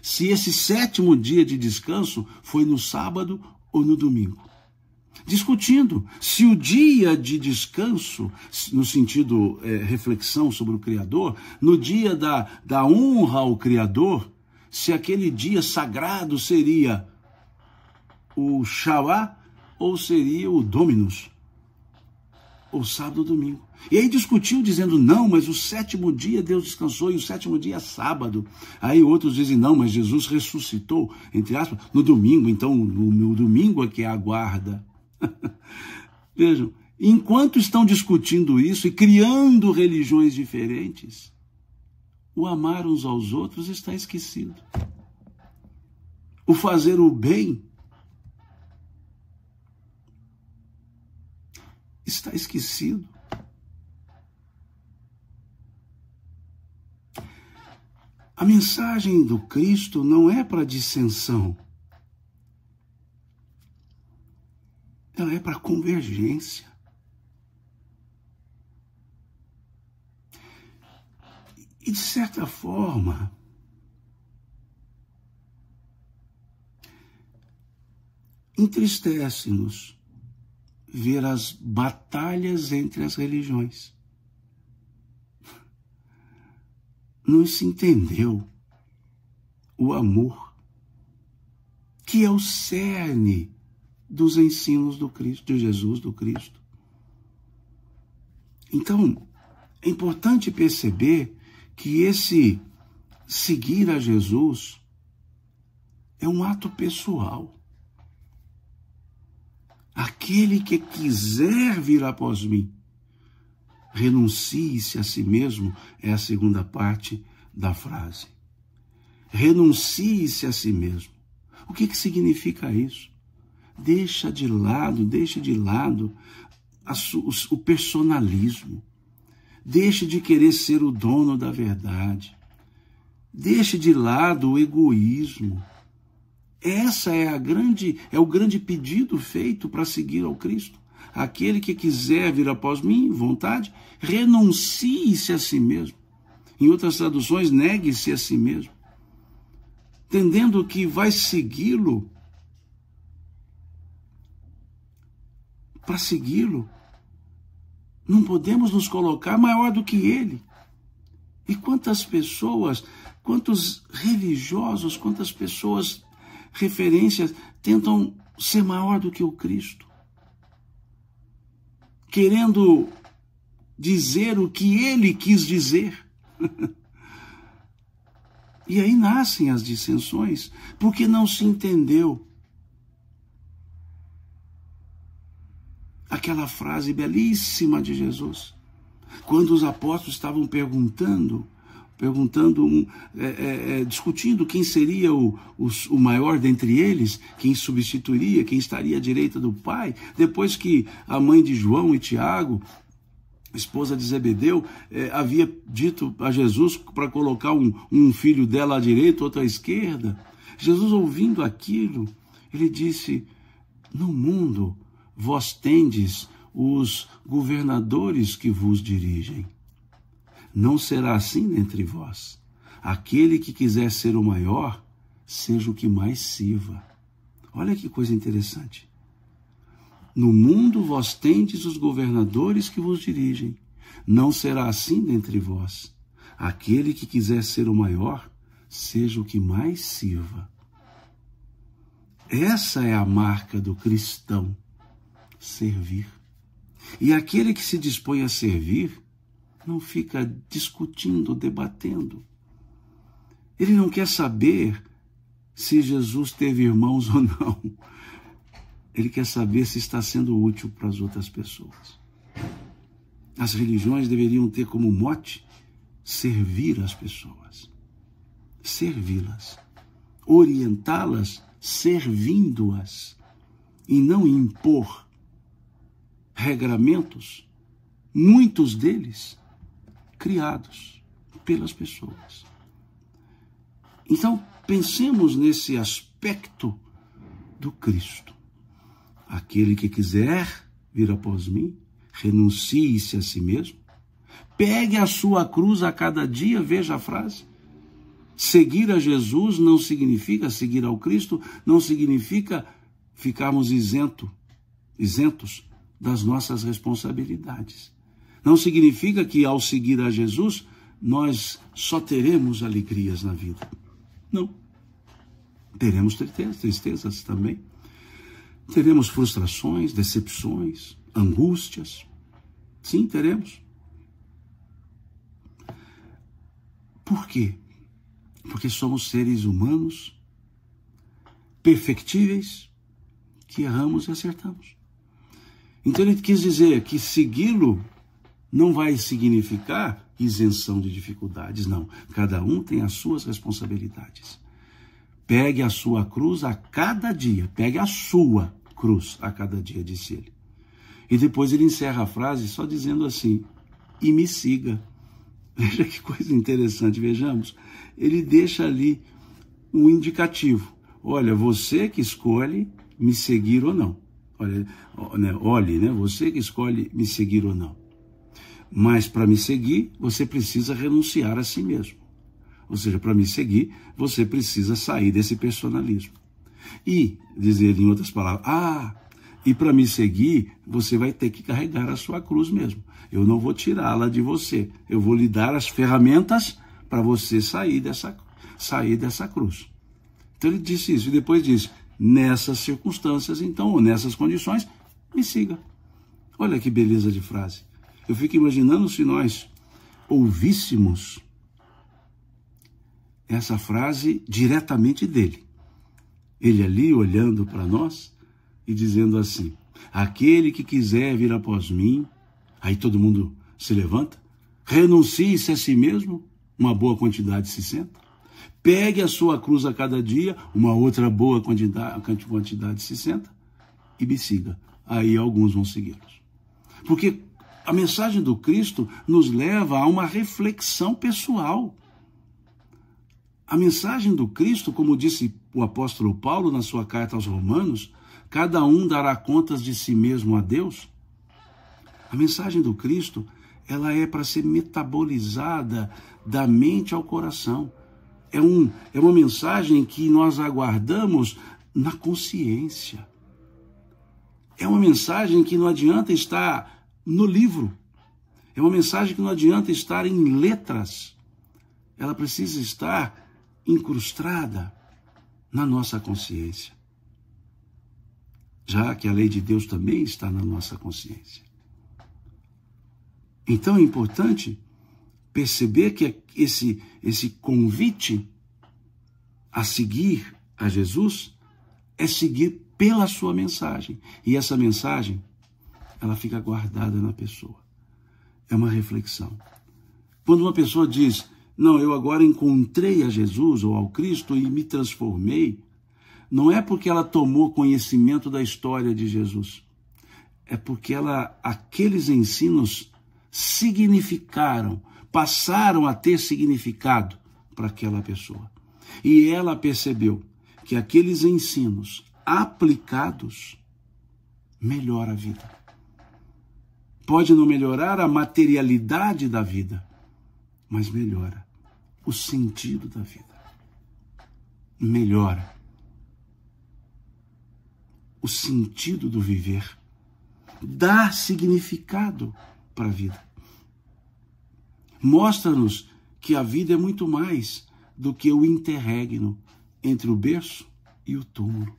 se esse sétimo dia de descanso foi no sábado ou no domingo. Discutindo se o dia de descanso, no sentido reflexão sobre o Criador, no dia da honra ao Criador, se aquele dia sagrado seria o Shabbat ou seria o Dominus, ou sábado ou domingo. E aí discutiu dizendo, não, mas o sétimo dia Deus descansou e o sétimo dia é sábado. Aí outros dizem, não, mas Jesus ressuscitou, entre aspas, no domingo, então no domingo é que é a guarda. Vejam, enquanto estão discutindo isso e criando religiões diferentes, o amar uns aos outros está esquecido. O fazer o bem está esquecido. A mensagem do Cristo não é para dissensão. Ela é para convergência. E, de certa forma, entristece-nos ver as batalhas entre as religiões. Não se entendeu o amor, que é o cerne dos ensinos do Cristo, de Jesus, do Cristo. Então, é importante perceber que esse seguir a Jesus é um ato pessoal. Aquele que quiser vir após mim, Renuncie-se a si mesmo é a segunda parte da frase. Renuncie-se a si mesmo. O que significa isso? Deixe de lado o personalismo. Deixe de querer ser o dono da verdade. Deixe de lado o egoísmo. Essa é o grande pedido feito para seguir ao Cristo. Aquele que quiser vir após mim, vontade, renuncie-se a si mesmo. Em outras traduções, negue-se a si mesmo. Entendendo que vai segui-lo. Para segui-lo, não podemos nos colocar maior do que ele. E quantas pessoas, quantos religiosos, quantas pessoas, referências, tentam ser maior do que o Cristo, querendo dizer o que ele quis dizer. E aí nascem as dissensões, porque não se entendeu aquela frase belíssima de Jesus, quando os apóstolos estavam discutindo quem seria o maior dentre eles, quem substituiria, quem estaria à direita do Pai, depois que a mãe de João e Tiago, esposa de Zebedeu, havia dito a Jesus para colocar um filho dela à direita, outro à esquerda. Jesus, ouvindo aquilo, ele disse: no mundo vós tendes os governadores que vos dirigem. Não será assim entre vós. Aquele que quiser ser o maior, seja o que mais sirva. Olha que coisa interessante. No mundo vós tendes os governadores que vos dirigem. Não será assim dentre vós. Aquele que quiser ser o maior, seja o que mais sirva. Essa é a marca do cristão. Servir. E aquele que se dispõe a servir não fica discutindo, debatendo. Ele não quer saber se Jesus teve irmãos ou não. Ele quer saber se está sendo útil para as outras pessoas. As religiões deveriam ter como mote servir as pessoas, servi-las, orientá-las servindo-as e não impor regramentos, muitos deles criados pelas pessoas. Então, pensemos nesse aspecto do Cristo. Aquele que quiser vir após mim, renuncie-se a si mesmo, pegue a sua cruz a cada dia, veja a frase. Seguir a Jesus não significa seguir ao Cristo, não significa ficarmos isentos das nossas responsabilidades. Não significa que ao seguir a Jesus, nós só teremos alegrias na vida. Não. Teremos tristezas também. Teremos frustrações, decepções, angústias. Sim, teremos. Por quê? Porque somos seres humanos, perfectíveis, que erramos e acertamos. Então ele quis dizer que segui-lo não vai significar isenção de dificuldades, não. Cada um tem as suas responsabilidades. Pegue a sua cruz a cada dia. Pegue a sua cruz a cada dia, disse ele. E depois ele encerra a frase só dizendo assim: e me siga. Veja que coisa interessante, vejamos. Ele deixa ali um indicativo. Olha, você que escolhe me seguir ou não. Olhe, você que escolhe me seguir ou não. Mas para me seguir, você precisa renunciar a si mesmo. Ou seja, para me seguir, você precisa sair desse personalismo. E, dizer em outras palavras, e para me seguir, você vai ter que carregar a sua cruz mesmo. Eu não vou tirá-la de você. Eu vou lhe dar as ferramentas para você sair dessa cruz. Então ele disse isso e depois disse: nessas circunstâncias, então, ou nessas condições, me siga. Olha que beleza de frase. Eu fico imaginando se nós ouvíssemos essa frase diretamente dele. Ele ali olhando para nós e dizendo assim: aquele que quiser vir após mim, aí todo mundo se levanta. Renuncie-se a si mesmo, uma boa quantidade se senta. Pegue a sua cruz a cada dia, uma outra boa quantidade se senta. E me siga. Aí alguns vão segui-los. Porque a mensagem do Cristo nos leva a uma reflexão pessoal. A mensagem do Cristo, como disse o apóstolo Paulo na sua carta aos Romanos, cada um dará contas de si mesmo a Deus. A mensagem do Cristo, ela é para ser metabolizada da mente ao coração. É uma mensagem que nós aguardamos na consciência. É uma mensagem que não adianta estar no livro. É uma mensagem que não adianta estar em letras. Ela precisa estar incrustada na nossa consciência. Já que a lei de Deus também está na nossa consciência. Então é importante perceber que esse convite a seguir a Jesus é seguir pela sua mensagem. E essa mensagem, ela fica guardada na pessoa. É uma reflexão. Quando uma pessoa diz, não, eu agora encontrei a Jesus ou ao Cristo e me transformei, não é porque ela tomou conhecimento da história de Jesus. É porque aqueles ensinos significaram, passaram a ter significado para aquela pessoa. E ela percebeu que aqueles ensinos aplicados melhoram a vida. Pode não melhorar a materialidade da vida, mas melhora o sentido da vida. Melhora o sentido do viver. Dá significado para a vida. Mostra-nos que a vida é muito mais do que o interregno entre o berço e o túmulo.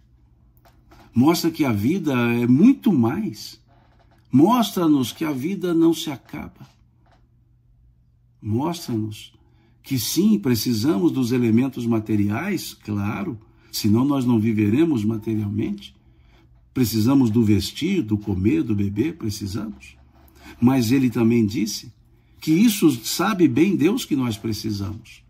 Mostra que a vida é muito mais. Mostra-nos que a vida não se acaba. Mostra-nos que sim, precisamos dos elementos materiais, claro, senão nós não viveremos materialmente. Precisamos do vestir, do comer, do beber, precisamos. Mas ele também disse que isso sabe bem Deus que nós precisamos.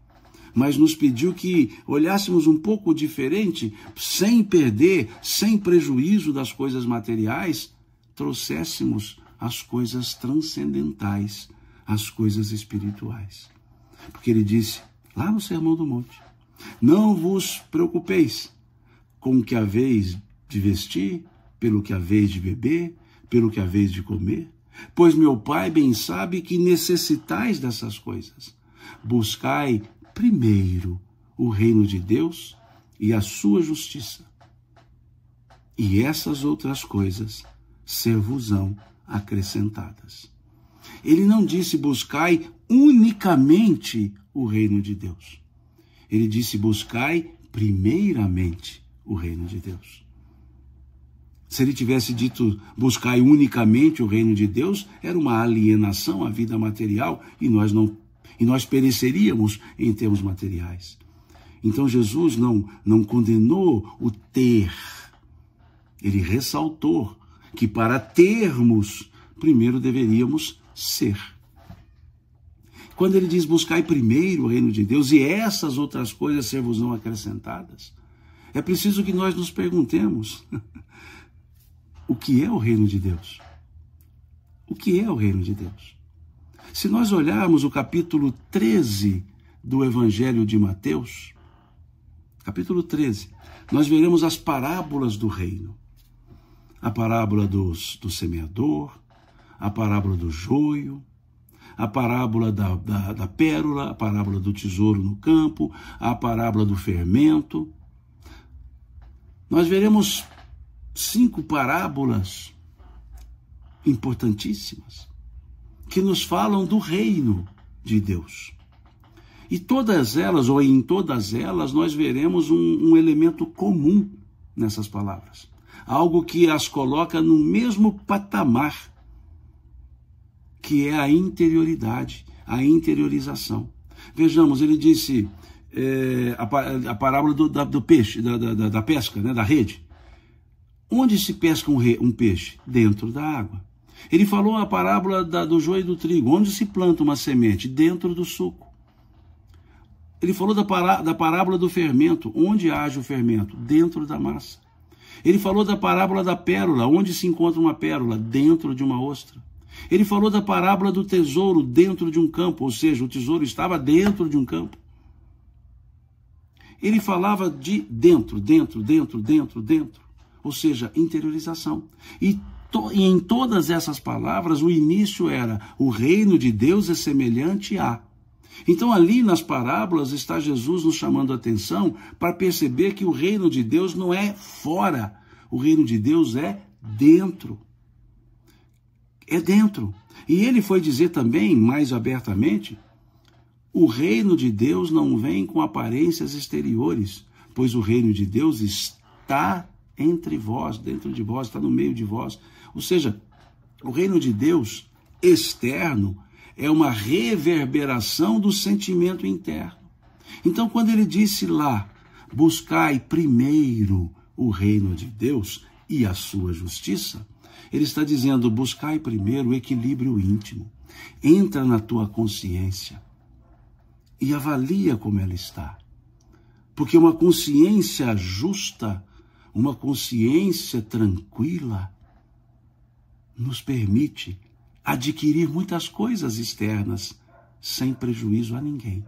Mas nos pediu que olhássemos um pouco diferente, sem perder, sem prejuízo das coisas materiais, trouxéssemos as coisas transcendentais, as coisas espirituais. Porque ele disse, lá no Sermão do Monte, não vos preocupeis com o que haveis de vestir, pelo que haveis de beber, pelo que haveis de comer, pois meu Pai bem sabe que necessitais dessas coisas. Buscai primeiro o reino de Deus e a sua justiça, e essas outras coisas ser-vos-ão acrescentadas. Ele não disse buscai unicamente o reino de Deus. Ele disse buscai primeiramente o reino de Deus. Se ele tivesse dito buscai unicamente o reino de Deus, era uma alienação à vida material e nós pereceríamos em termos materiais. Então Jesus não condenou o ter. Ele ressaltou que para termos, primeiro deveríamos ser. Quando ele diz buscai primeiro o reino de Deus e essas outras coisas ser-vos-ão acrescentadas, é preciso que nós nos perguntemos o que é o reino de Deus? O que é o reino de Deus? Se nós olharmos o capítulo 13 do Evangelho de Mateus, capítulo 13, nós veremos as parábolas do reino. A parábola do semeador, a parábola do joio, a parábola da pérola, a parábola do tesouro no campo, a parábola do fermento. Nós veremos 5 parábolas importantíssimas que nos falam do reino de Deus. E todas elas, ou em todas elas, nós veremos um elemento comum nessas palavras. Algo que as coloca no mesmo patamar, que é a interioridade, a interiorização. Vejamos, ele disse a parábola do peixe, da pesca, né, da rede. Onde se pesca um peixe? Dentro da água. Ele falou a parábola do joio e do trigo, onde se planta uma semente? Dentro do suco. Ele falou da parábola do fermento, onde age o fermento? Dentro da massa. Ele falou da parábola da pérola, onde se encontra uma pérola? Dentro de uma ostra. Ele falou da parábola do tesouro dentro de um campo, ou seja, o tesouro estava dentro de um campo. Ele falava de dentro, ou seja, interiorização. E em todas essas palavras, o início era: o reino de Deus é semelhante a. Então ali nas parábolas está Jesus nos chamando a atenção para perceber que o reino de Deus não é fora, o reino de Deus é dentro. É dentro. E ele foi dizer também, mais abertamente, o reino de Deus não vem com aparências exteriores, pois o reino de Deus está entre vós, dentro de vós, está no meio de vós. Ou seja, o reino de Deus externo é uma reverberação do sentimento interno. Então, quando ele disse lá, buscai primeiro o reino de Deus e a sua justiça, ele está dizendo, buscai primeiro o equilíbrio íntimo. Entra na tua consciência e avalia como ela está. Porque uma consciência justa, uma consciência tranquila, nos permite adquirir muitas coisas externas sem prejuízo a ninguém.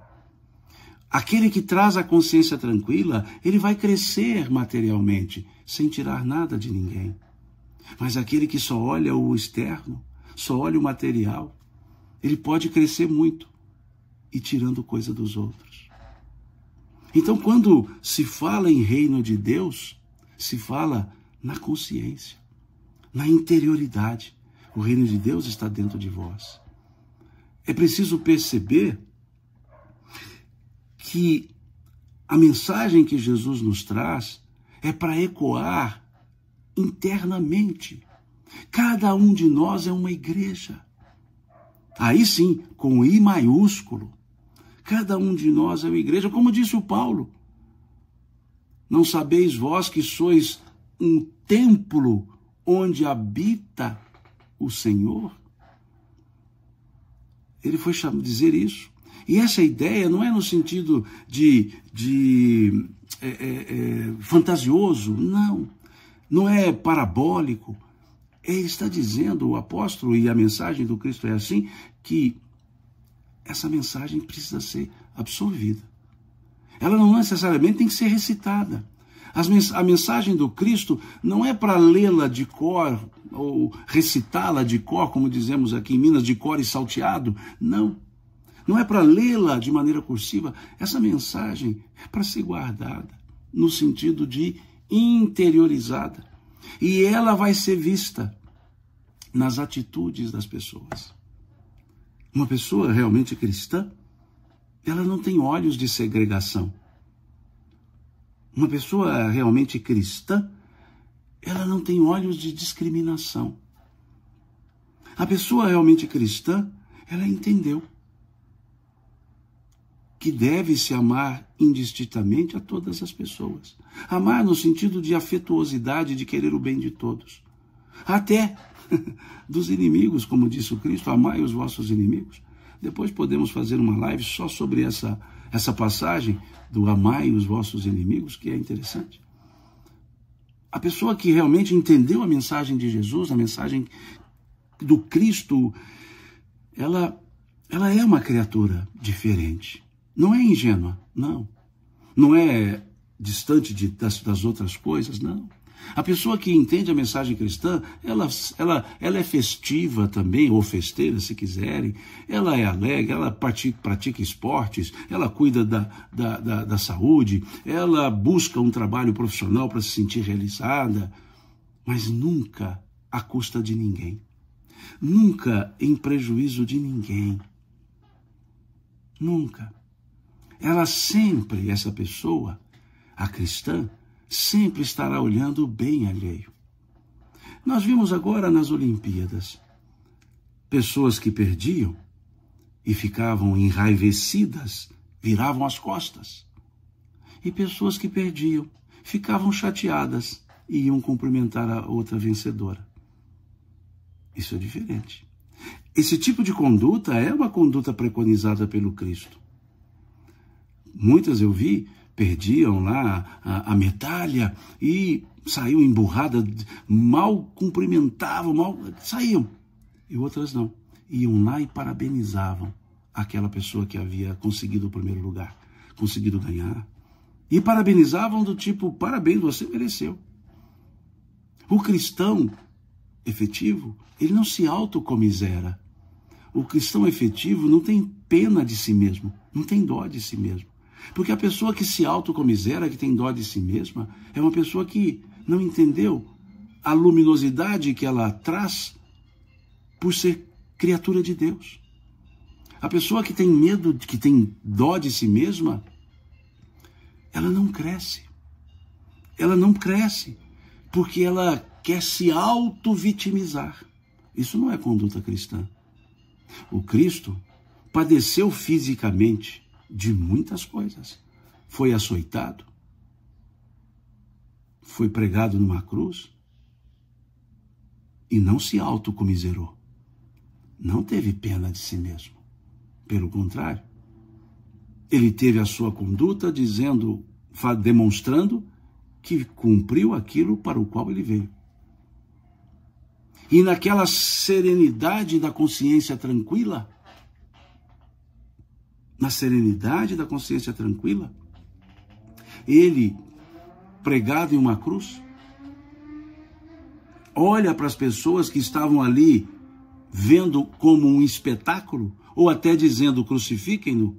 Aquele que traz a consciência tranquila, ele vai crescer materialmente, sem tirar nada de ninguém. Mas aquele que só olha o externo, só olha o material, ele pode crescer muito e tirando coisa dos outros. Então, quando se fala em reino de Deus, se fala na consciência, na interioridade. O reino de Deus está dentro de vós. É preciso perceber que a mensagem que Jesus nos traz é para ecoar internamente. Cada um de nós é uma igreja. Aí sim, com I maiúsculo. Cada um de nós é uma igreja, como disse o Paulo. Não sabeis vós que sois um templo onde habita o Senhor? Ele foi dizer isso. E essa ideia não é no sentido de fantasioso, não. Não é parabólico. Ele está dizendo, o apóstolo, e a mensagem do Cristo é assim, que essa mensagem precisa ser absorvida. Ela não necessariamente tem que ser recitada. A mensagem do Cristo não é para lê-la de cor, ou recitá-la de cor, como dizemos aqui em Minas, de cor e salteado. Não. Não é para lê-la de maneira cursiva. Essa mensagem é para ser guardada, no sentido de interiorizada. E ela vai ser vista nas atitudes das pessoas. Uma pessoa realmente cristã, ela não tem olhos de segregação. Uma pessoa realmente cristã, ela não tem olhos de discriminação. A pessoa realmente cristã, ela entendeu que deve se amar indistintamente a todas as pessoas. Amar no sentido de afetuosidade, de querer o bem de todos. Até dos inimigos, como disse o Cristo, amai os vossos inimigos. Depois podemos fazer uma live só sobre essa passagem do amai os vossos inimigos, que é interessante. A pessoa que realmente entendeu a mensagem de Jesus, a mensagem do Cristo, ela é uma criatura diferente. Não é ingênua, não. Não é distante das outras coisas, não. A pessoa que entende a mensagem cristã, ela é festiva também, ou festeira, se quiserem. Ela é alegre, ela pratica esportes, ela cuida da saúde, ela busca um trabalho profissional para se sentir realizada, mas nunca à custa de ninguém. Nunca em prejuízo de ninguém. Nunca. Ela sempre, essa pessoa, a cristã, sempre estará olhando o bem alheio. Nós vimos agora nas Olimpíadas pessoas que perdiam e ficavam enraivecidas, viravam as costas. E pessoas que perdiam, ficavam chateadas e iam cumprimentar a outra vencedora. Isso é diferente. Esse tipo de conduta é uma conduta preconizada pelo Cristo. Muitas eu vi, perdiam lá a medalha e saíam emburradas, mal cumprimentavam, mal saíam. E outras não. Iam lá e parabenizavam aquela pessoa que havia conseguido o primeiro lugar, conseguido ganhar. E parabenizavam do tipo, parabéns, você mereceu. O cristão efetivo, ele não se autocomisera. O cristão efetivo não tem pena de si mesmo, não tem dó de si mesmo. Porque a pessoa que se autocomisera, que tem dó de si mesma, é uma pessoa que não entendeu a luminosidade que ela traz por ser criatura de Deus. A pessoa que tem medo, que tem dó de si mesma, ela não cresce. Ela não cresce porque ela quer se auto-vitimizar. Isso não é conduta cristã. O Cristo padeceu fisicamente de muitas coisas. Foi açoitado, foi pregado numa cruz e não se autocomiserou. Não teve pena de si mesmo. Pelo contrário, ele teve a sua conduta demonstrando que cumpriu aquilo para o qual ele veio. E naquela serenidade da consciência tranquila, ele, pregado em uma cruz, olha para as pessoas que estavam ali vendo como um espetáculo, ou até dizendo crucifiquem-no.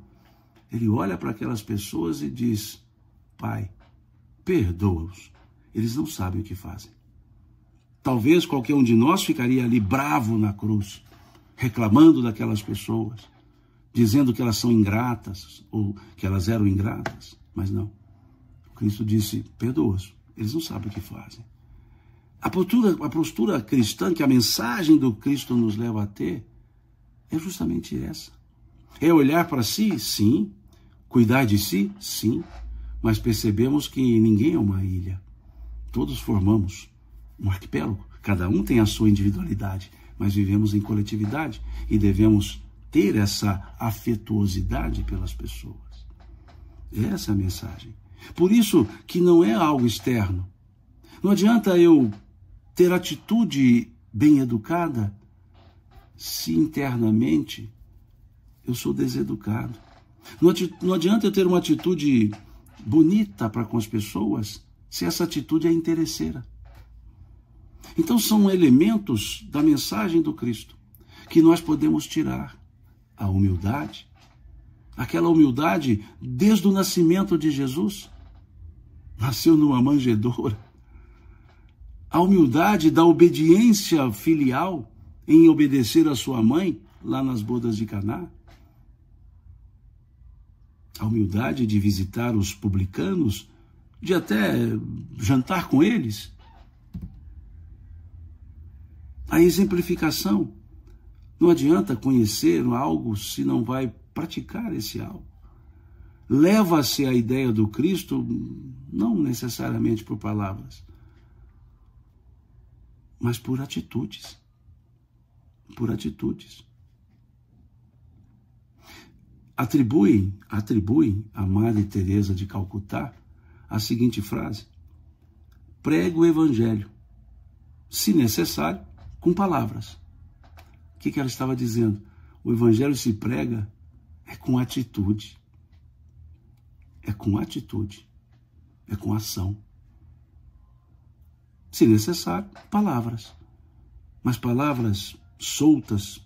Ele olha para aquelas pessoas e diz, Pai, perdoa-os, eles não sabem o que fazem. Talvez qualquer um de nós ficaria ali bravo na cruz, reclamando daquelas pessoas, dizendo que elas são ingratas, ou que elas eram ingratas, mas não. Cristo disse, perdoa-os, eles não sabem o que fazem. A postura cristã, que a mensagem do Cristo nos leva a ter, é justamente essa. É olhar para si, sim. Cuidar de si, sim. Mas percebemos que ninguém é uma ilha. Todos formamos um arquipélago. Cada um tem a sua individualidade, mas vivemos em coletividade e devemos ter essa afetuosidade pelas pessoas. Essa é a mensagem. Por isso que não é algo externo. Não adianta eu ter atitude bem educada se internamente eu sou deseducado. Não adianta eu ter uma atitude bonita para com as pessoas se essa atitude é interesseira. Então são elementos da mensagem do Cristo que nós podemos tirar. A humildade, aquela humildade desde o nascimento de Jesus, nasceu numa manjedoura. A humildade da obediência filial em obedecer a sua mãe lá nas bodas de Caná. A humildade de visitar os publicanos, de até jantar com eles. A exemplificação. Não adianta conhecer algo se não vai praticar esse algo. Leva-se a ideia do Cristo, não necessariamente por palavras, mas por atitudes. Por atitudes. Atribuem a Madre Teresa de Calcutá a seguinte frase: pregue o Evangelho, se necessário, com palavras. O que ela estava dizendo? O Evangelho se prega com atitude. É com atitude. É com ação. Se necessário, palavras. Mas palavras soltas,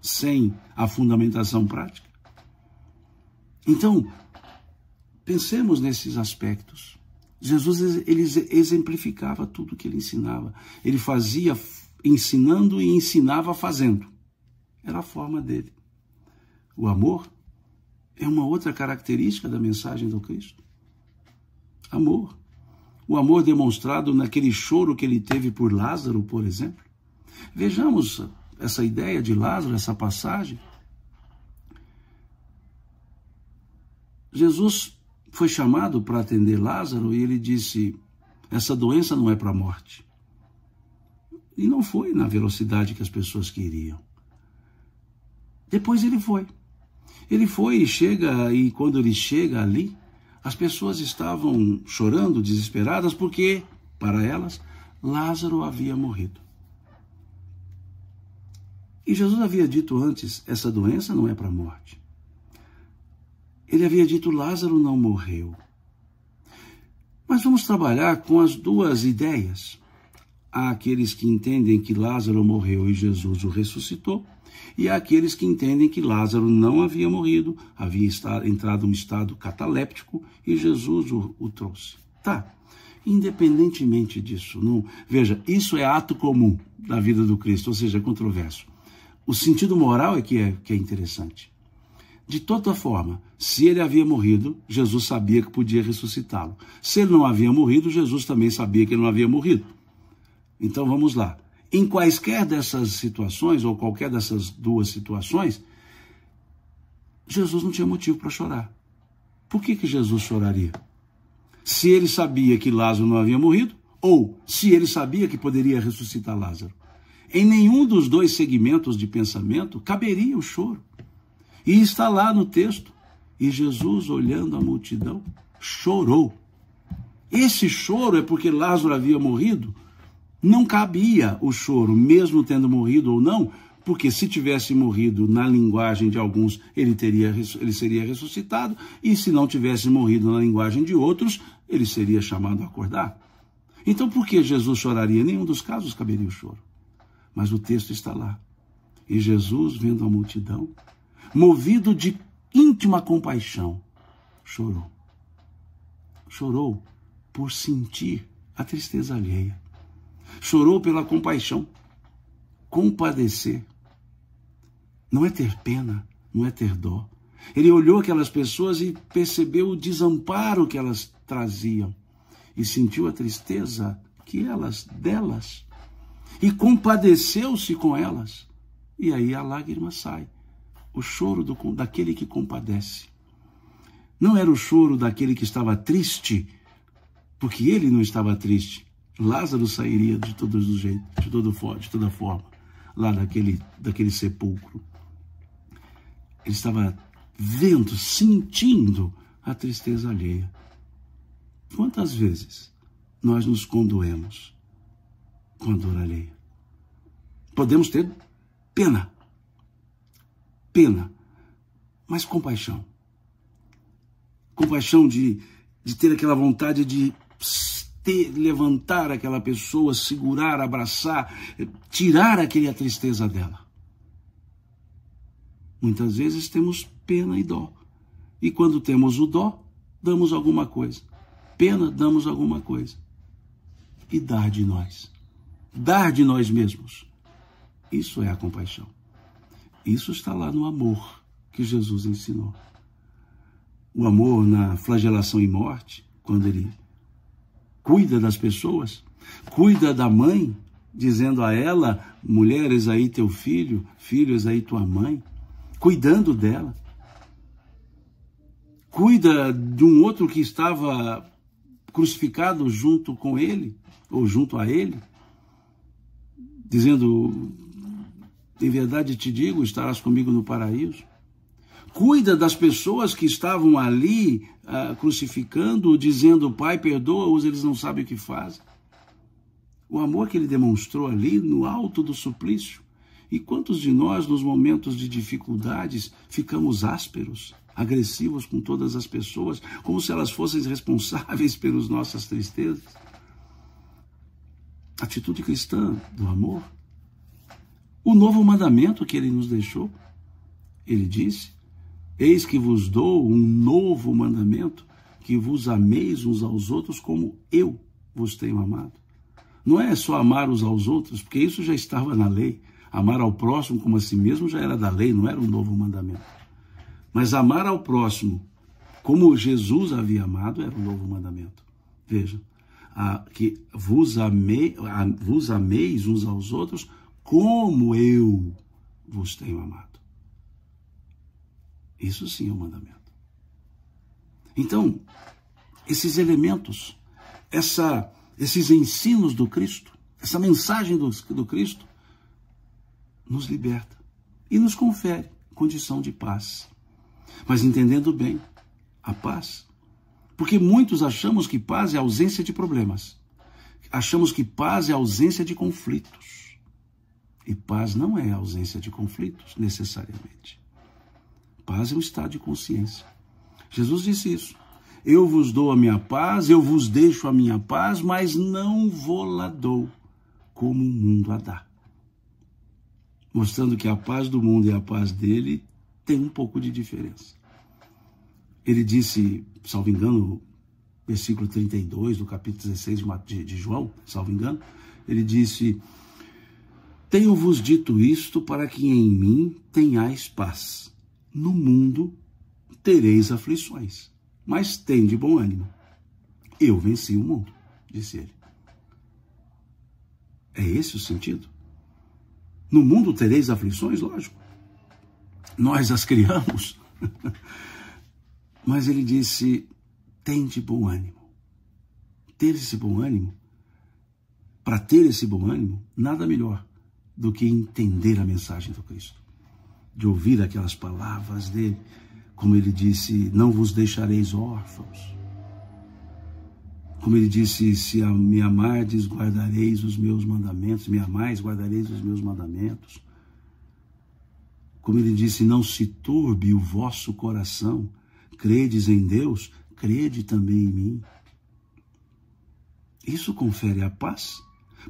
sem a fundamentação prática. Então, pensemos nesses aspectos. Jesus, ele exemplificava tudo o que ele ensinava. Ele fazia ensinando e ensinava fazendo. Era a forma dele. O amor é uma outra característica da mensagem do Cristo. Amor. O amor demonstrado naquele choro que ele teve por Lázaro, por exemplo. Vejamos essa ideia de Lázaro, essa passagem. Jesus foi chamado para atender Lázaro e ele disse, essa doença não é para a morte. E não foi na velocidade que as pessoas queriam. Depois ele foi. Ele foi e chega, e quando ele chega ali, as pessoas estavam chorando, desesperadas, porque, para elas, Lázaro havia morrido. E Jesus havia dito antes, essa doença não é para a morte. Ele havia dito, Lázaro não morreu. Mas vamos trabalhar com as duas ideias. Há aqueles que entendem que Lázaro morreu e Jesus o ressuscitou, e há aqueles que entendem que Lázaro não havia morrido, havia entrado em um estado cataléptico e Jesus o trouxe. Tá, independentemente disso, não, veja, isso é ato comum da vida do Cristo, ou seja, é controverso. O sentido moral é que é interessante. De toda forma, se ele havia morrido, Jesus sabia que podia ressuscitá-lo. Se ele não havia morrido, Jesus também sabia que ele não havia morrido. Então vamos lá. Em quaisquer dessas situações, ou qualquer dessas duas situações, Jesus não tinha motivo para chorar. Por que Jesus choraria? Se ele sabia que Lázaro não havia morrido, ou se ele sabia que poderia ressuscitar Lázaro. Em nenhum dos dois segmentos de pensamento caberia o choro. E está lá no texto. E Jesus, olhando a multidão, chorou. Esse choro é porque Lázaro havia morrido? Não cabia o choro, mesmo tendo morrido ou não, porque se tivesse morrido na linguagem de alguns, ele seria ressuscitado, e se não tivesse morrido na linguagem de outros, ele seria chamado a acordar. Então, por que Jesus choraria? Em nenhum dos casos caberia o choro. Mas o texto está lá. E Jesus, vendo a multidão, movido de íntima compaixão, chorou. Chorou por sentir a tristeza alheia. Chorou pela compaixão. Compadecer não é ter pena, não é ter dó. Ele olhou aquelas pessoas e percebeu o desamparo que elas traziam e sentiu a tristeza delas e compadeceu-se com elas. E aí a lágrima sai. O choro daquele que compadece. Não era o choro daquele que estava triste, porque ele não estava triste. Lázaro sairia de todos os jeitos, de toda forma, lá daquele sepulcro. Ele estava vendo, sentindo a tristeza alheia. Quantas vezes nós nos condoemos com a dor alheia? Podemos ter pena, mas compaixão. Compaixão de ter aquela vontade de levantar aquela pessoa, segurar, abraçar, tirar a tristeza dela. Muitas vezes temos pena e dó. E quando temos o dó, damos alguma coisa. Pena, damos alguma coisa. E dar de nós mesmos. Isso é a compaixão. Isso está lá no amor que Jesus ensinou. O amor na flagelação e morte, quando ele cuida das pessoas, cuida da mãe, dizendo a ela, mulher, eis aí teu filho, filho, eis aí tua mãe, cuidando dela. Cuida de um outro que estava crucificado junto com ele, ou junto a ele, dizendo, em verdade te digo, estarás comigo no paraíso. Cuida das pessoas que estavam ali crucificando, dizendo, Pai, perdoa-os, eles não sabem o que fazem. O amor que ele demonstrou ali no alto do suplício. E quantos de nós, nos momentos de dificuldades, ficamos ásperos, agressivos com todas as pessoas, como se elas fossem responsáveis pelas nossas tristezas? Atitude cristã do amor. O novo mandamento que ele nos deixou, ele disse, eis que vos dou um novo mandamento, que vos ameis uns aos outros como eu vos tenho amado. Não é só amar uns aos outros, porque isso já estava na lei. Amar ao próximo como a si mesmo já era da lei, não era um novo mandamento. Mas amar ao próximo como Jesus havia amado era um novo mandamento. Veja, que vos ameis uns aos outros como eu vos tenho amado. Isso sim é um mandamento. Então, esses elementos, esses ensinos do Cristo, essa mensagem do Cristo nos liberta e nos confere condição de paz. Mas entendendo bem a paz, porque muitos achamos que paz é ausência de problemas. Achamos que paz é ausência de conflitos. E paz não é ausência de conflitos, necessariamente. Paz é um estado de consciência. Jesus disse isso. Eu vos dou a minha paz, eu vos deixo a minha paz, mas não vou-la dou como o mundo a dá. Mostrando que a paz do mundo e a paz dele tem um pouco de diferença. Ele disse, salvo engano, versículo 32 do capítulo 16 de João, salvo engano, ele disse: tenho-vos dito isto para que em mim tenhais paz. No mundo tereis aflições, mas tende bom ânimo. Eu venci o mundo, disse ele. É esse o sentido? No mundo tereis aflições, lógico. Nós as criamos. Mas ele disse, tende bom ânimo. Ter esse bom ânimo, para ter esse bom ânimo, nada melhor do que entender a mensagem do Cristo. De ouvir aquelas palavras dele, como ele disse, não vos deixareis órfãos. Como ele disse, se me amardes, guardareis os meus mandamentos. Me amais, guardareis os meus mandamentos. Como ele disse, não se turbe o vosso coração. Credes em Deus, crede também em mim. Isso confere a paz.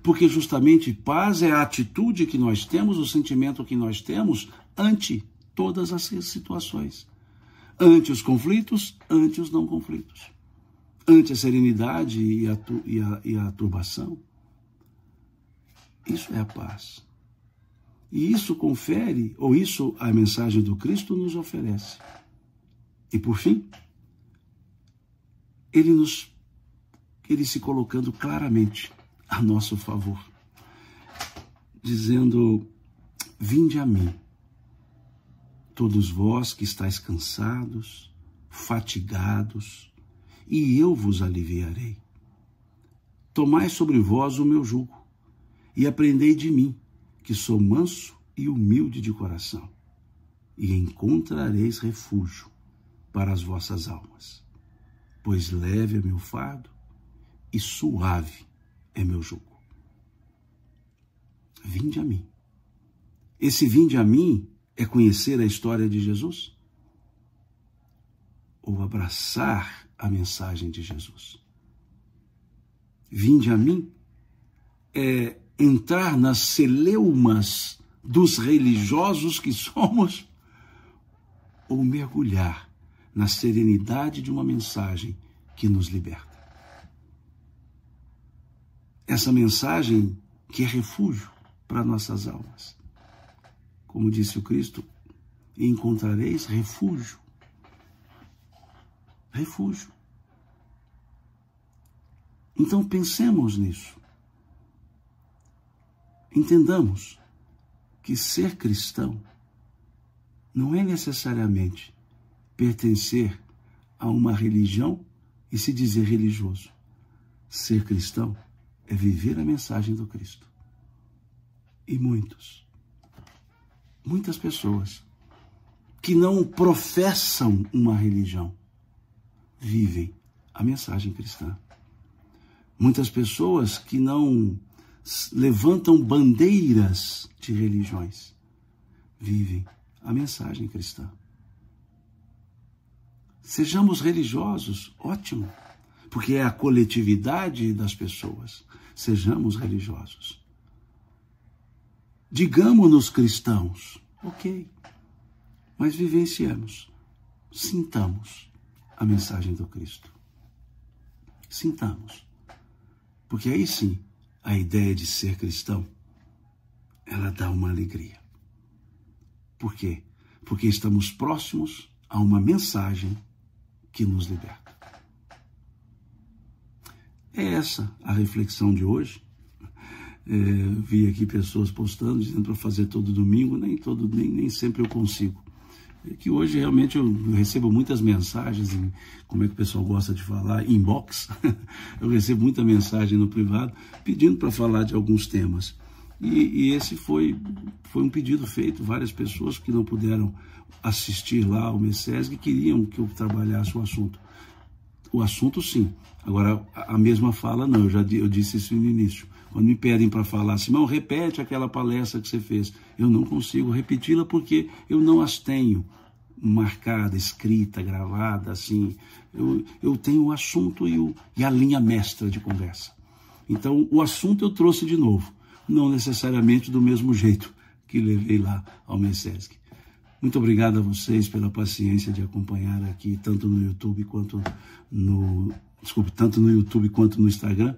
Porque justamente paz é a atitude que nós temos, o sentimento que nós temos ante todas as situações. Ante os conflitos, ante os não conflitos. Ante a serenidade e a turbação. Isso é a paz. E isso confere, ou isso a mensagem do Cristo nos oferece. E por fim, ele se colocando claramente a nosso favor, dizendo, vinde a mim, todos vós que estáis cansados, fatigados, e eu vos aliviarei. Tomai sobre vós o meu jugo, e aprendei de mim, que sou manso e humilde de coração, e encontrareis refúgio para as vossas almas. Pois leve é meu fardo, e suave é meu jugo. Vinde a mim. Esse vinde a mim é conhecer a história de Jesus? Ou abraçar a mensagem de Jesus? Vinde a mim é entrar nas celeumas dos religiosos que somos, ou mergulhar na serenidade de uma mensagem que nos liberta. Essa mensagem que é refúgio para nossas almas. Como disse o Cristo, encontrareis refúgio. Refúgio. Então pensemos nisso. Entendamos que ser cristão não é necessariamente pertencer a uma religião e se dizer religioso. Ser cristão é viver a mensagem do Cristo. E muitas pessoas que não professam uma religião vivem a mensagem cristã. Muitas pessoas que não levantam bandeiras de religiões vivem a mensagem cristã. Sejamos religiosos, ótimo, porque é a coletividade das pessoas. Sejamos religiosos. Digamos-nos cristãos, ok, mas vivenciamos, sintamos a mensagem do Cristo. Sintamos, porque aí sim, a ideia de ser cristão, ela dá uma alegria. Por quê? Porque estamos próximos a uma mensagem que nos liberta. É essa a reflexão de hoje. Vi aqui pessoas postando, dizendo para fazer todo domingo, nem sempre eu consigo. que hoje realmente eu recebo muitas mensagens, como é que o pessoal gosta de falar, inbox. Eu recebo muita mensagem no privado pedindo para falar de alguns temas. E esse foi um pedido feito, várias pessoas que não puderam assistir lá ao MECESG queriam que eu trabalhasse o assunto. O assunto, sim. Agora, a mesma fala, não. Eu disse isso no início. Quando me pedem para falar, Simão, repete aquela palestra que você fez. Eu não consigo repeti-la porque eu não as tenho marcada, escrita, gravada, assim. Eu tenho o assunto e a linha mestra de conversa. Então, o assunto eu trouxe de novo. Não necessariamente do mesmo jeito que levei lá ao MECESG. Muito obrigado a vocês pela paciência de acompanhar aqui, tanto no YouTube quanto tanto no YouTube quanto no Instagram,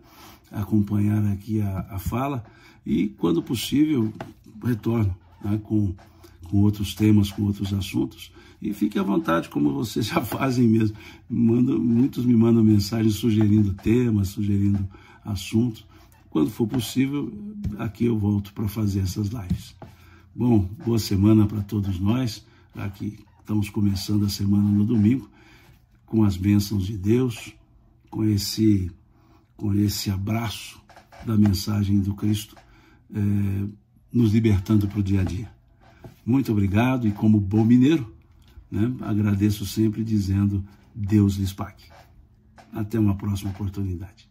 acompanhar aqui a fala, e quando possível retorno, né, com outros temas, com outros assuntos, e fique à vontade, como vocês já fazem mesmo. Muitos me mandam mensagens sugerindo temas, sugerindo assuntos. Quando for possível, aqui eu volto para fazer essas lives. Bom, boa semana para todos nós. Aqui estamos começando a semana no domingo, com as bênçãos de Deus, com esse abraço da mensagem do Cristo, nos libertando para o dia a dia. Muito obrigado, e como bom mineiro, né, agradeço sempre dizendo Deus lhes pague. Até uma próxima oportunidade.